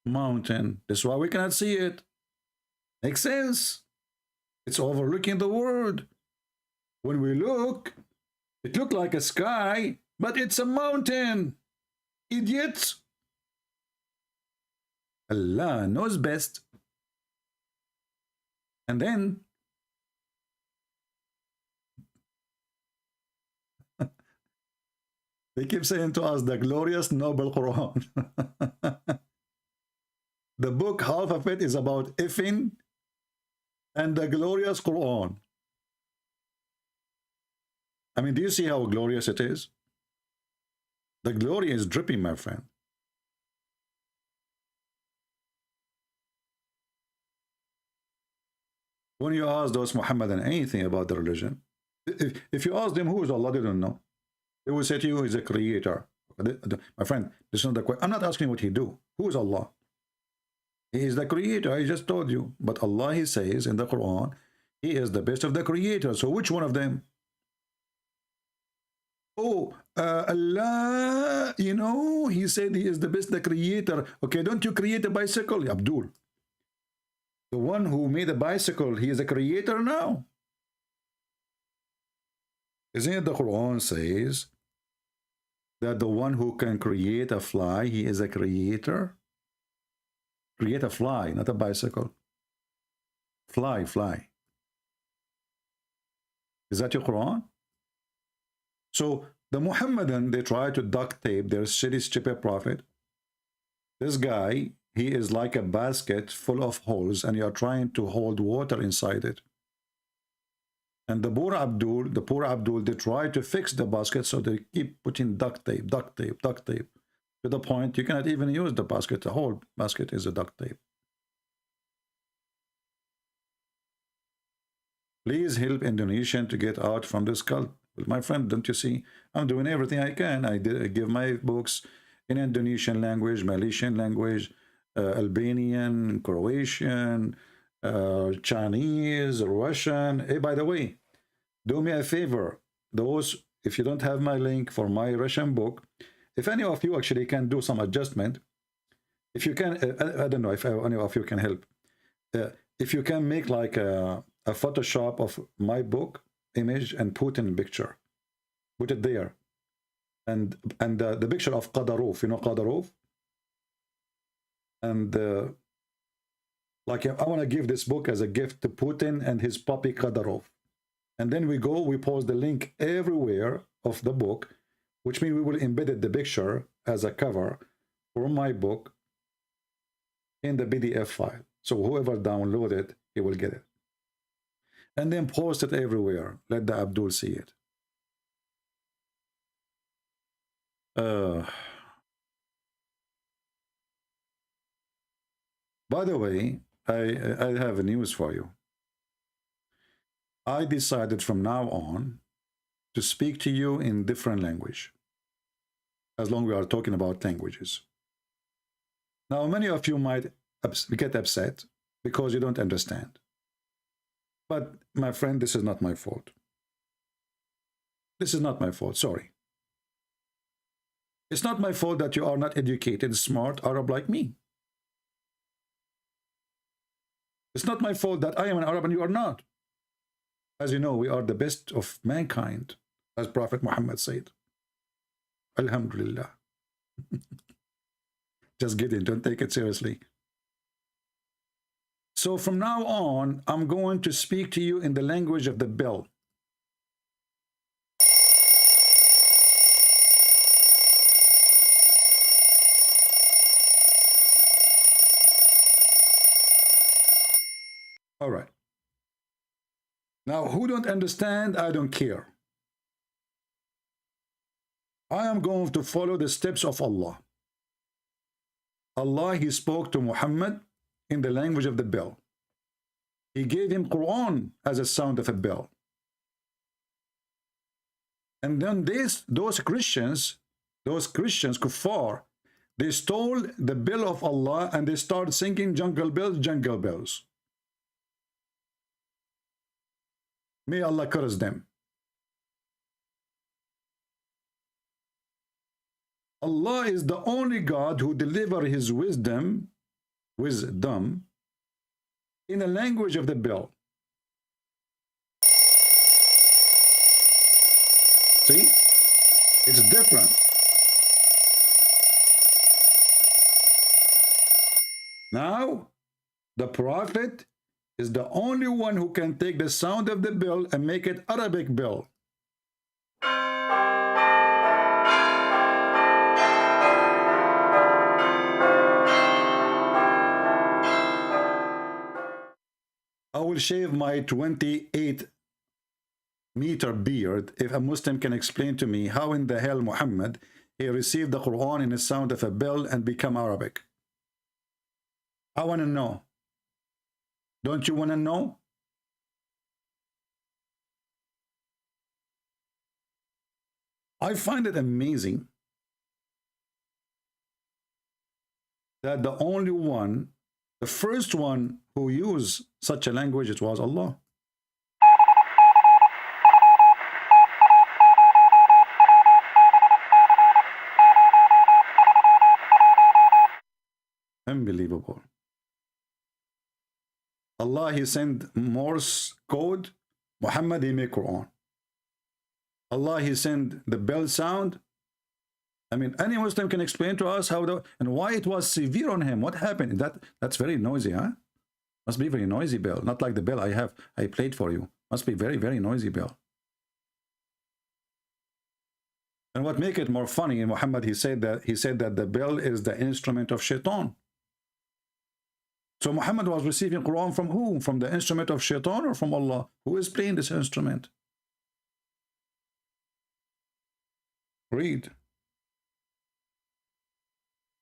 mountain. That's why we cannot see it. Makes sense. It's overlooking the world. When we look, it looks like a sky, but it's a mountain. Idiots. Allah knows best. And then they keep saying to us the glorious noble Quran. The book, half of it is about effing and the glorious Quran. I mean, do you see how glorious it is? The glory is dripping, my friend. When you ask those Muhammadan anything about the religion, if you ask them who is Allah, they don't know. They will say to you, he's a creator. My friend, this is not the question. I'm not asking what he do. Who is Allah? He is the creator. I just told you. But Allah, he says in the Quran, he is the best of the creators. So which one of them? Oh, Allah, you know, he said he is the best, the creator. Okay, don't you create a bicycle? Abdul. The one who made a bicycle, he is a creator now. Isn't it the Quran says that the one who can create a fly, he is a creator? Create a fly, not a bicycle. Fly. Is that your Quran? So the Muhammadan, they try to duct tape their shitty stupid prophet. This guy, he is like a basket full of holes, and you are trying to hold water inside it. And the poor Abdul, they try to fix the basket, so they keep putting duct tape, to the point you cannot even use the basket. The whole basket is a duct tape. Please help Indonesian to get out from this cult. Well, my friend, don't you see? I'm doing everything I can. I give my books in Indonesian language, Malaysian language, Albanian, Croatian, Chinese, Russian. Hey, by the way, do me a favor. Those, if you don't have my link for my Russian book, if any of you actually can do some adjustment, if you can, I don't know if any of you can help. if you can make like a Photoshop of my book image and Putin picture, put it there, and the picture of Qadarov, you know Qadarov, and like I want to give this book as a gift to Putin and his puppy Qadarov, and then we post the link everywhere of the book, which means we will embed the picture as a cover for my book in the PDF file. So whoever download it, he will get it. And then post it everywhere. Let the Abdul see it. By the way, I have news for you. I decided from now on to speak to you in different language, as long as we are talking about languages. Now, many of you might get upset because you don't understand. But my friend, this is not my fault. This is not my fault, sorry. It's not my fault that you are not educated, smart Arab like me. It's not my fault that I am an Arab and you are not. As you know, we are the best of mankind, as Prophet Muhammad said. Alhamdulillah. Just kidding, don't take it seriously. So from now on, I'm going to speak to you in the language of the bell. All right. Now, who don't understand, I don't care. I am going to follow the steps of Allah. Allah, he spoke to Muhammad in the language of the bell. He gave him Quran as a sound of a bell. And then those Christians, kuffar, they stole the bell of Allah and they started singing jungle bells, jungle bells. May Allah curse them. Allah is the only God who delivers his wisdom in a language of the bell. See? It's different. Now, the Prophet is the only one who can take the sound of the bell and make it Arabic bell. I will shave my 28-meter beard if a Muslim can explain to me how in the hell Muhammad, he received the Quran in the sound of a bell and become Arabic. I want to know. Don't you want to know? I find it amazing that the only one, the first one who used such a language, it was Allah. Unbelievable. Allah, he sent Morse code. Muhammad, he made Quran. Allah, he sent the bell sound. I mean, any Muslim can explain to us how and why it was severe on him. What happened? That's very noisy, huh? Must be very noisy bell. Not like the bell I played for you. Must be very, very noisy bell. And what make it more funny, in Muhammad, he said that the bell is the instrument of shaitan. So Muhammad was receiving Quran from whom? From the instrument of shaitan or from Allah? Who is playing this instrument? Read.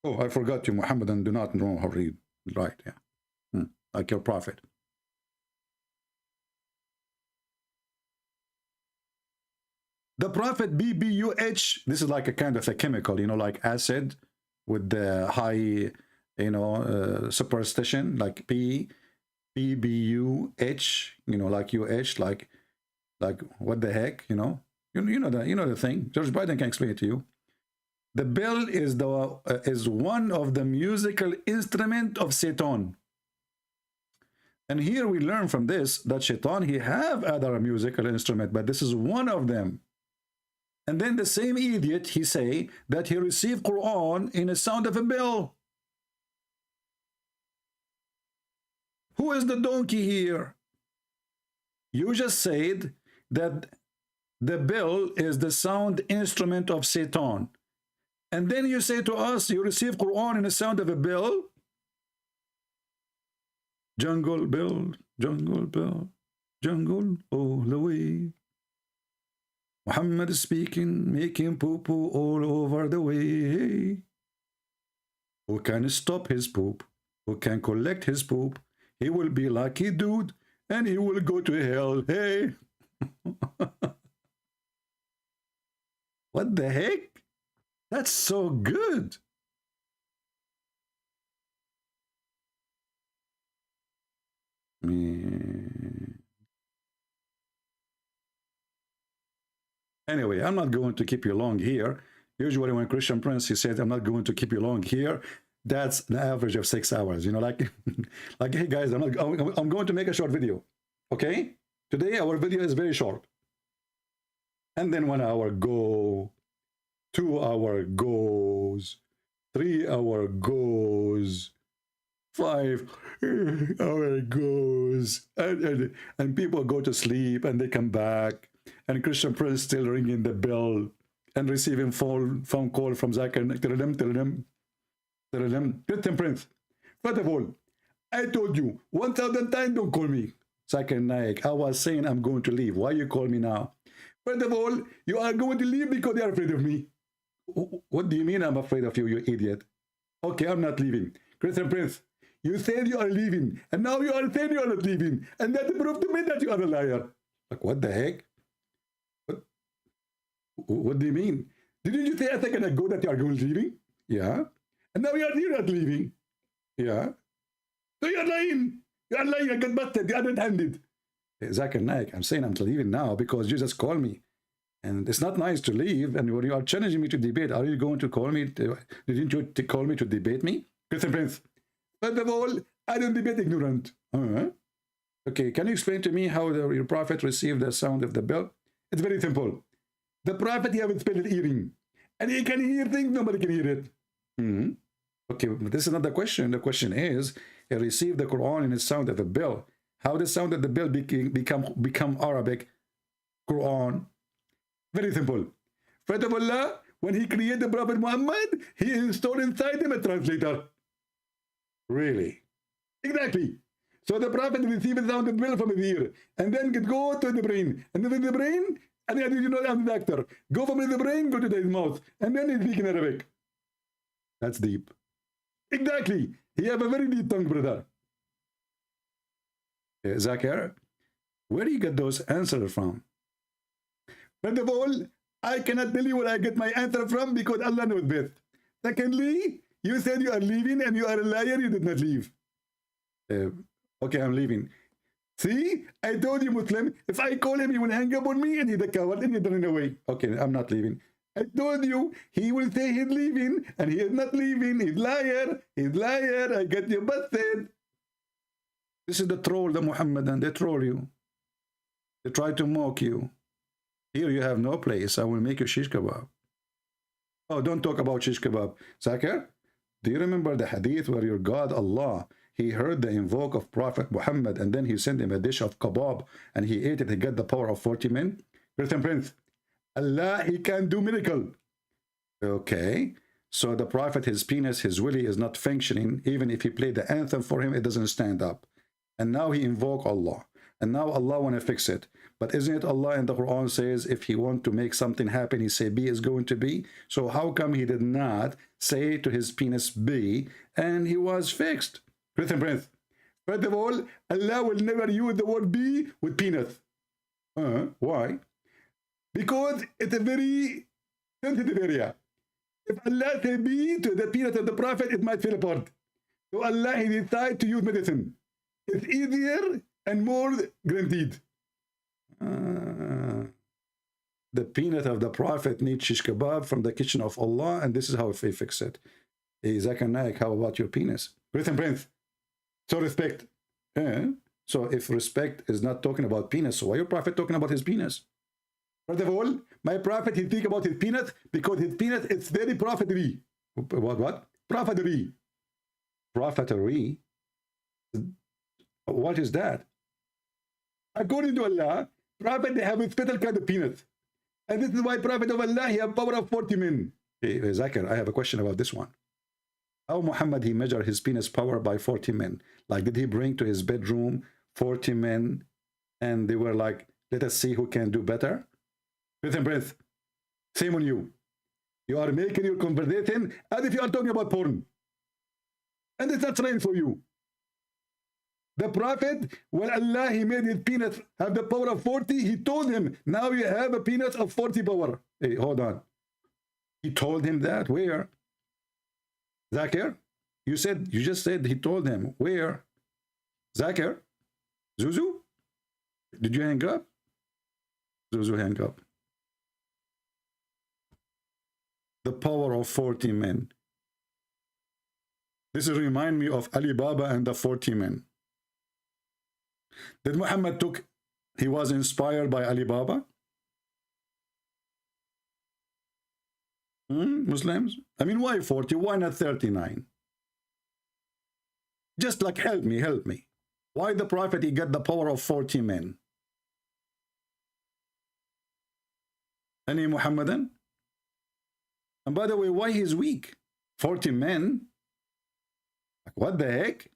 Oh, I forgot you, Muhammadan do not know how to read. Right, yeah. Like your prophet. The prophet BBUH, this is like a kind of a chemical, you know, like acid with the high, you know, superstition, like BBUH, you know, like UH, like what the heck, you know the thing. George Biden can explain it to you. The bell is one of the musical instrument of Satan. And here we learn from this that Shaitan, he have other musical instrument, but this is one of them. And then the same idiot, he say that he received Quran in the sound of a bell. Who is the donkey here? You just said that the bell is the sound instrument of Satan. And then you say to us, you receive Quran in the sound of a bell? Jungle bell, jungle all the way. Muhammad is speaking, making poo-poo all over the way. Who can stop his poop? Who can collect his poop? He will be lucky dude, and he will go to hell. Hey! What the heck? That's so good. Anyway, I'm not going to keep you long here. Usually when Christian Prince, he said, I'm not going to keep you long here, that's the average of 6 hours. You know, like, like, hey guys, I'm going to make a short video. Okay? Today, our video is very short. And then 1 hour go, 2 hour goes, 3 hour goes, 5 hour goes, and people go to sleep and they come back, and Christian Prince still ringing the bell and receiving phone call from Zakir. Christian Prince, first of all, I told you 1,000 times don't call me. Zakir Naik, I was saying I'm going to leave. Why you call me now? First of all, you are going to leave because they are afraid of me. What do you mean I'm afraid of you, you idiot? Okay, I'm not leaving. Christian Prince, you said you are leaving, and now you are saying you are not leaving, and that proved to me that you are a liar. Like, what the heck? What do you mean? Didn't you say a second ago that you are going leaving? Yeah. And now you're not leaving. Yeah. So you're lying. You're lying. I got busted. You're red-handed. Zakir Naik, I'm saying I'm leaving now because you just called me. And it's not nice to leave. And when you are challenging me to debate, are you going to call me? Didn't you call me to debate me? Christian Prince, first of all, I don't debate ignorant. Okay, can you explain to me how your prophet received the sound of the bell? It's very simple. The prophet, he has spelled hearing. And he can hear things, nobody can hear it. Okay, but this is not the question. The question is, he received the Quran in the sound of a bell. How the sound of the bell become Arabic Quran? Very simple. First of all, when he created the Prophet Muhammad, he installed inside him a translator. Really? Exactly. So the Prophet received the sound of the bell from his ear, and then it go to the brain, and then the brain, and then you know I'm the doctor. Go from the brain, go to his mouth, and then he speak in Arabic. That's deep. Exactly. He have a very deep tongue, brother. Zakir, where do you get those answers from? First of all, I cannot tell you where I get my answer from because Allah knows best. Secondly, you said you are leaving and you are a liar, you did not leave. Okay, I'm leaving. See, I told you, Muslim, if I call him, he will hang up on me and he's a coward and he's running away. Okay, I'm not leaving. I told you, he will say he's leaving and he is not leaving. He's liar. He's liar. I got you busted. This is the troll, the Muhammadan. They troll you. They try to mock you. Here you have no place. I will make you shish kebab. Oh, don't talk about shish kebab. Zakir, do you remember the hadith where your God, Allah, he heard the invoke of Prophet Muhammad and then he sent him a dish of kebab and he ate it. He got the power of 40 men. Christian Prince, Allah, he can do miracle. Okay. So the Prophet, his penis, his willy is not functioning. Even if he played the anthem for him, it doesn't stand up. And now he invoke Allah. And now Allah want to fix it. But isn't it Allah in the Quran says if he want to make something happen, he say be is going to be. So how come he did not say to his penis be and he was fixed? Christian Prince, first of all, Allah will never use the word be with penis. Why? Because it's a very sensitive area. If Allah say be to the penis of the Prophet, it might fall apart. So Allah, he decided to use medicine. It's easier and more guaranteed. The peanut of the Prophet needs shish kebab from the kitchen of Allah, and this is how they fix it. Hey, Zakir Naik, how about your penis? Christian Prince, so respect. So if respect is not talking about penis, so why your prophet talking about his penis? First of all, my prophet, he think about his penis because his penis is very profitable. What? Profitable. Profitery? What is that? According to Allah, prophet, they have a special kind of penis. And this is why prophet of Allah, he have power of 40 men. Hey, Zakir, I have a question about this one. How Muhammad, he measured his penis power by 40 men? Like, did he bring to his bedroom 40 men and they were like, let us see who can do better? Breath and breath. Same on you. You are making your conversation as if you are talking about porn. And it's not trained for you. The prophet, when Allah, he made his penis have the power of 40, he told him, now you have a penis of 40 power. Hey, hold on. He told him that. Where? Zakir? You just said he told him. Where? Zakir? Zuzu? Did you hang up? Zuzu hang up. The power of 40 men. This remind me of Ali Baba and the 40 men. Did Muhammad he was inspired by Ali Baba? Muslims? I mean, why 40? Why not 39? Just like, help me. Why the prophet, he got the power of 40 men? Any Muhammadan? And by the way, why he's weak? 40 men? Like, what the heck?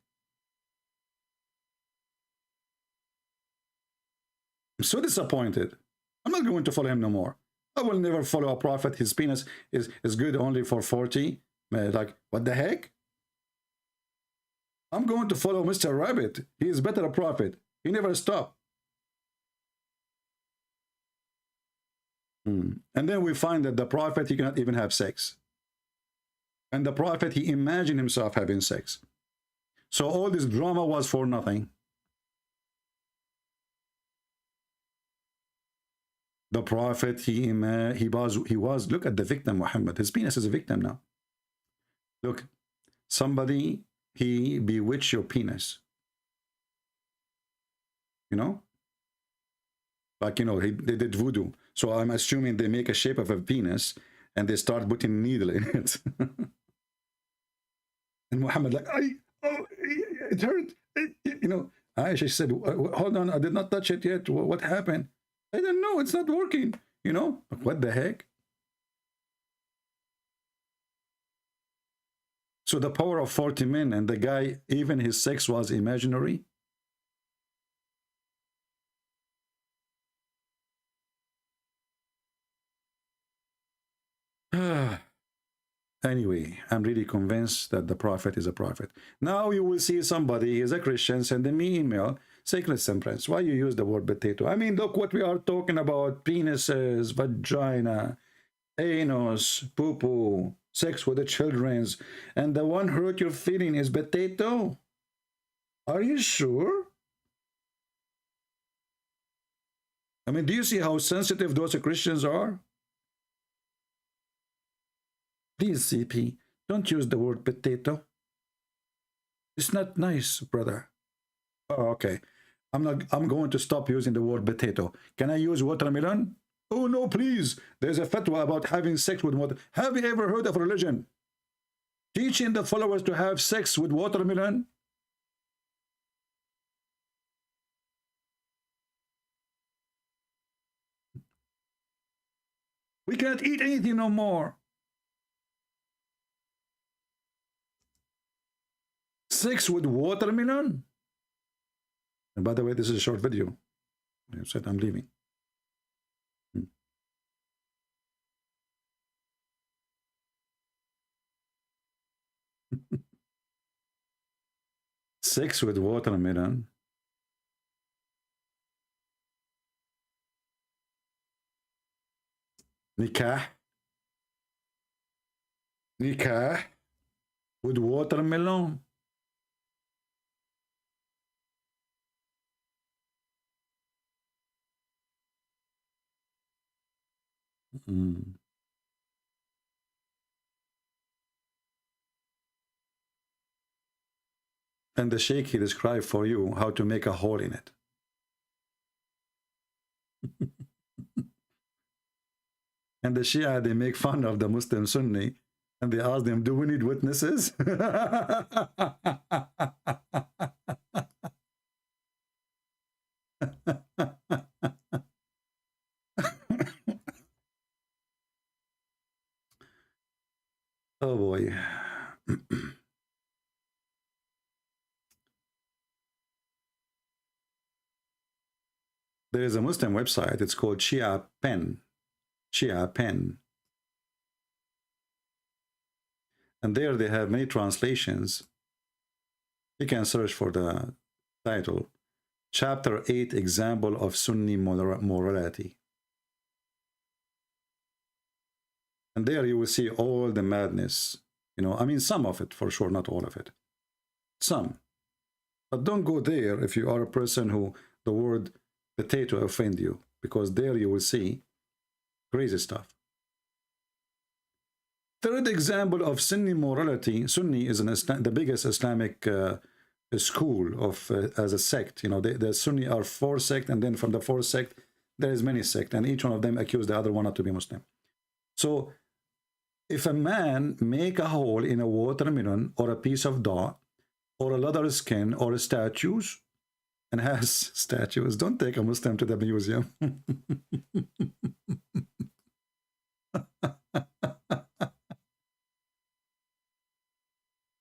I'm so disappointed. I'm not going to follow him no more. I will never follow a prophet. His penis is good only for 40. Like, what the heck? I'm going to follow Mr. Rabbit. He is better a prophet. He never stopped. And then we find that the prophet, he cannot even have sex. And the prophet, he imagined himself having sex. So all this drama was for nothing. The prophet, he was, look at the victim, Muhammad. His penis is a victim now. Look, somebody, he bewitched your penis. You know? Like, you know, they did voodoo. So I'm assuming they make a shape of a penis and they start putting a needle in it. And Muhammad like, it hurt. You know, Aisha said, hold on, I did not touch it yet. What happened? I don't know, it's not working. You know, what the heck? So the power of 40 men, and the guy, even his sex was imaginary. Anyway, I'm really convinced that the prophet is a prophet. Now you will see somebody, is a Christian, sending me email, saying, listen, Prince, why you use the word potato? I mean, look what we are talking about: penises, vagina, anus, poo-poo, sex with the children's, and the one hurt your feeling is potato. Are you sure? I mean, do you see how sensitive those Christians are? Please, CP, don't use the word potato. It's not nice, brother. Oh, okay. I'm going to stop using the word potato. Can I use watermelon? Oh, no, please. There's a fatwa about having sex with water. Have you ever heard of religion teaching the followers to have sex with watermelon? We can't eat anything no more. Sex with watermelon? And by the way, this is a short video. I said I'm leaving. Sex with watermelon. Nikah. Nikah with watermelon. And the sheikh, he described for you how to make a hole in it. And the Shia, they make fun of the Muslim Sunni, and they ask them, do we need witnesses? Oh boy. There is a Muslim website, it's called Shia Pen. Shia Pen. And there they have many translations. You can search for the title. Chapter 8, Example of Sunni Morality. And there you will see all the madness. You know, I mean, some of it for sure, not all of it. Some. But don't go there if you are a person who the word potato offend you, because there you will see crazy stuff. Third example of Sunni morality. Sunni is the biggest Islamic school of as a sect. You know, the Sunni are 4 sects, and then from the 4th sect there is many sects, and each one of them accuse the other one not to be Muslim. So if a man make a hole in a watermelon or a piece of dough or a leather skin or a statues, and has statues, don't take a Muslim to the museum.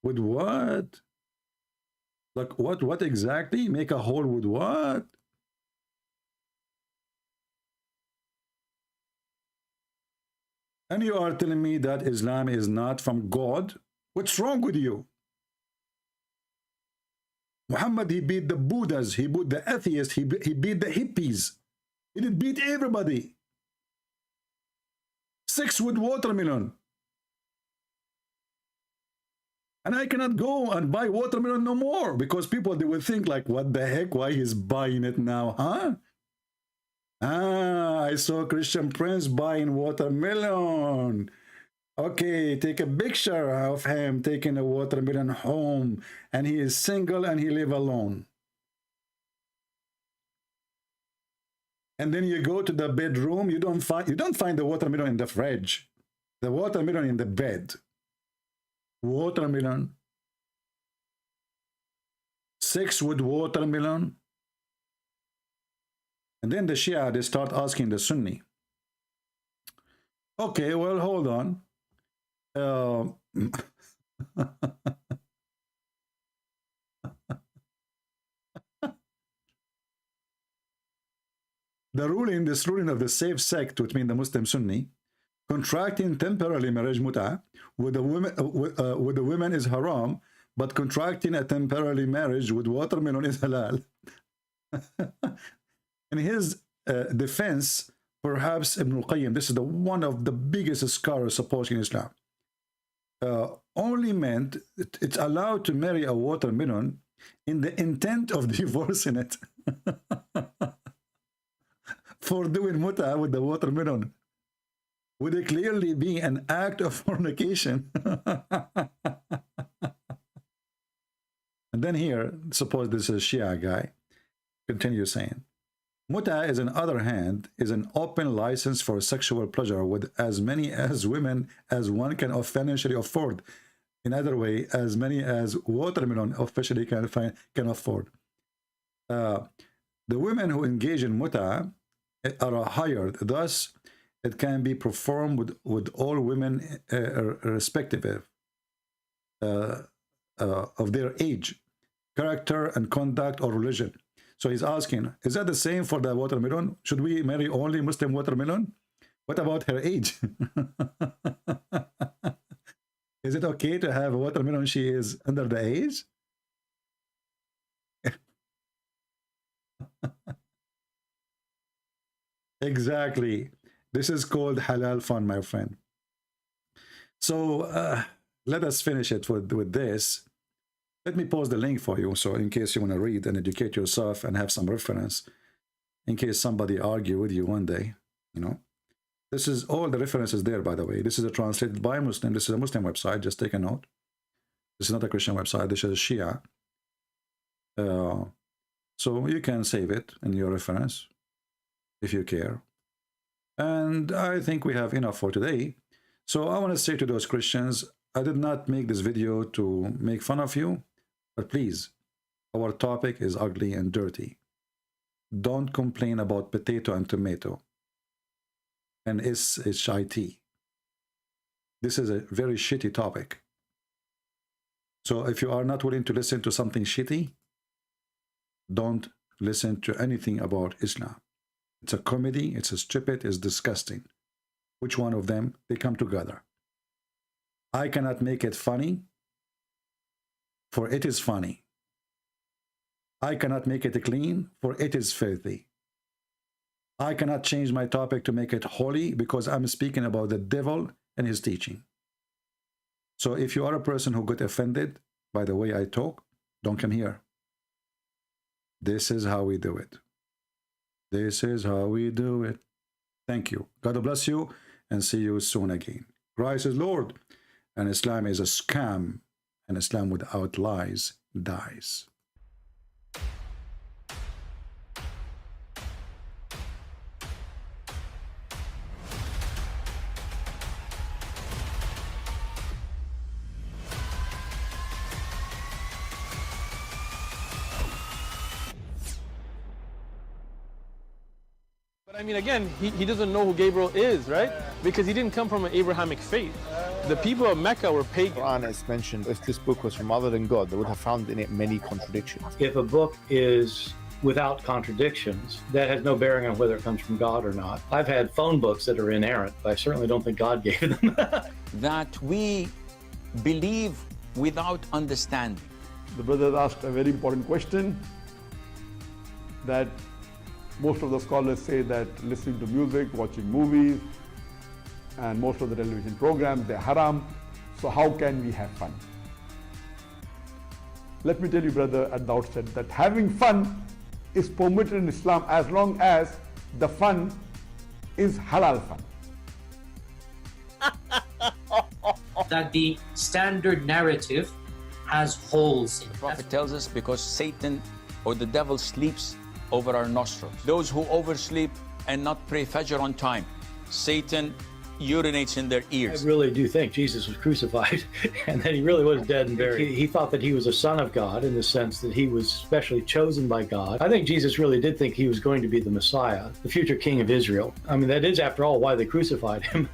With what? Like what exactly? Make a hole with what? And you are telling me that Islam is not from God? What's wrong with you? Muhammad, he beat the Buddhas, he beat the atheists, he beat the hippies. He did beat everybody. 6 with watermelon. And I cannot go and buy watermelon no more, because people, they will think like, what the heck, why he's buying it now, huh? Ah, I saw Christian Prince buying watermelon. Okay, take a picture of him taking a watermelon home, and he is single and he live alone. And then you go to the bedroom, you don't find the watermelon in the fridge. The watermelon in the bed. Watermelon. 6 with watermelon. And then the Shia, they start asking the Sunni. Okay, well, hold on. The ruling, this ruling of the safe sect between the Muslim Sunni, contracting temporarily marriage mut'ah with the women is haram, but contracting a temporary marriage with watermelon is halal. In his defense, perhaps Ibn al-Qayyim, this is one of the biggest scholars supporting Islam, only meant it's allowed to marry a watermelon in the intent of divorcing it. For doing mut'ah with the watermelon, would it clearly be an act of fornication? And then here, suppose this is a Shia guy, continue saying, mut'ah is, on the other hand, is an open license for sexual pleasure with as many as women as one can financially afford. In other way, as many as watermelon officially can afford. The women who engage in mut'ah are hired, thus it can be performed with all women irrespective of their age, character, and conduct or religion. So he's asking, is that the same for the watermelon? Should we marry only Muslim watermelon? What about her age? Is it okay to have a watermelon she is under the age? Exactly. This is called halal fun, my friend. So let us finish it with this. Let me post the link for you, so in case you want to read and educate yourself and have some reference, in case somebody argue with you one day, you know. This is all the references there, by the way. This is a translated by a Muslim. This is a Muslim website. Just take a note. This is not a Christian website. This is a Shia. So you can save it in your reference if you care. And I think we have enough for today. So I want to say to those Christians, I did not make this video to make fun of you, but please, our topic is ugly and dirty. Don't complain about potato and tomato and SHIT. This is a very shitty topic. So if you are not willing to listen to something shitty, don't listen to anything about Islam. It's a comedy, it's a stupid, it's disgusting. Which one of them? They come together. I cannot make it funny, for it is funny. I cannot make it clean, for it is filthy. I cannot change my topic to make it holy, because I'm speaking about the devil and his teaching. So if you are a person who got offended by the way I talk, don't come here. This is how we do it. This is how we do it. Thank you. God bless you, and see you soon again. Christ is Lord, and Islam is a scam, and Islam without lies dies. I mean, again, he doesn't know who Gabriel is, right? Because he didn't come from an Abrahamic faith. The people of Mecca were pagan. Quran is mentioned, if this book was from other than God, they would have found in it many contradictions. If a book is without contradictions, that has no bearing on whether it comes from God or not. I've had phone books that are inerrant, but I certainly don't think God gave them. That we believe without understanding. The brother asked a very important question, that most of the scholars say that listening to music, watching movies, and most of the television programs, they're haram. So how can we have fun? Let me tell you, brother, at the outset, that having fun is permitted in Islam as long as the fun is halal fun. That the standard narrative has holes in it. The Prophet tells us because Satan or the devil sleeps over our nostrils. Those who oversleep and not pray Fajr on time, Satan urinates in their ears. I really do think Jesus was crucified and that he really was dead and buried. He thought that he was a son of God in the sense that he was specially chosen by God. I think Jesus really did think he was going to be the Messiah, the future king of Israel. I mean, that is, after all, why they crucified him,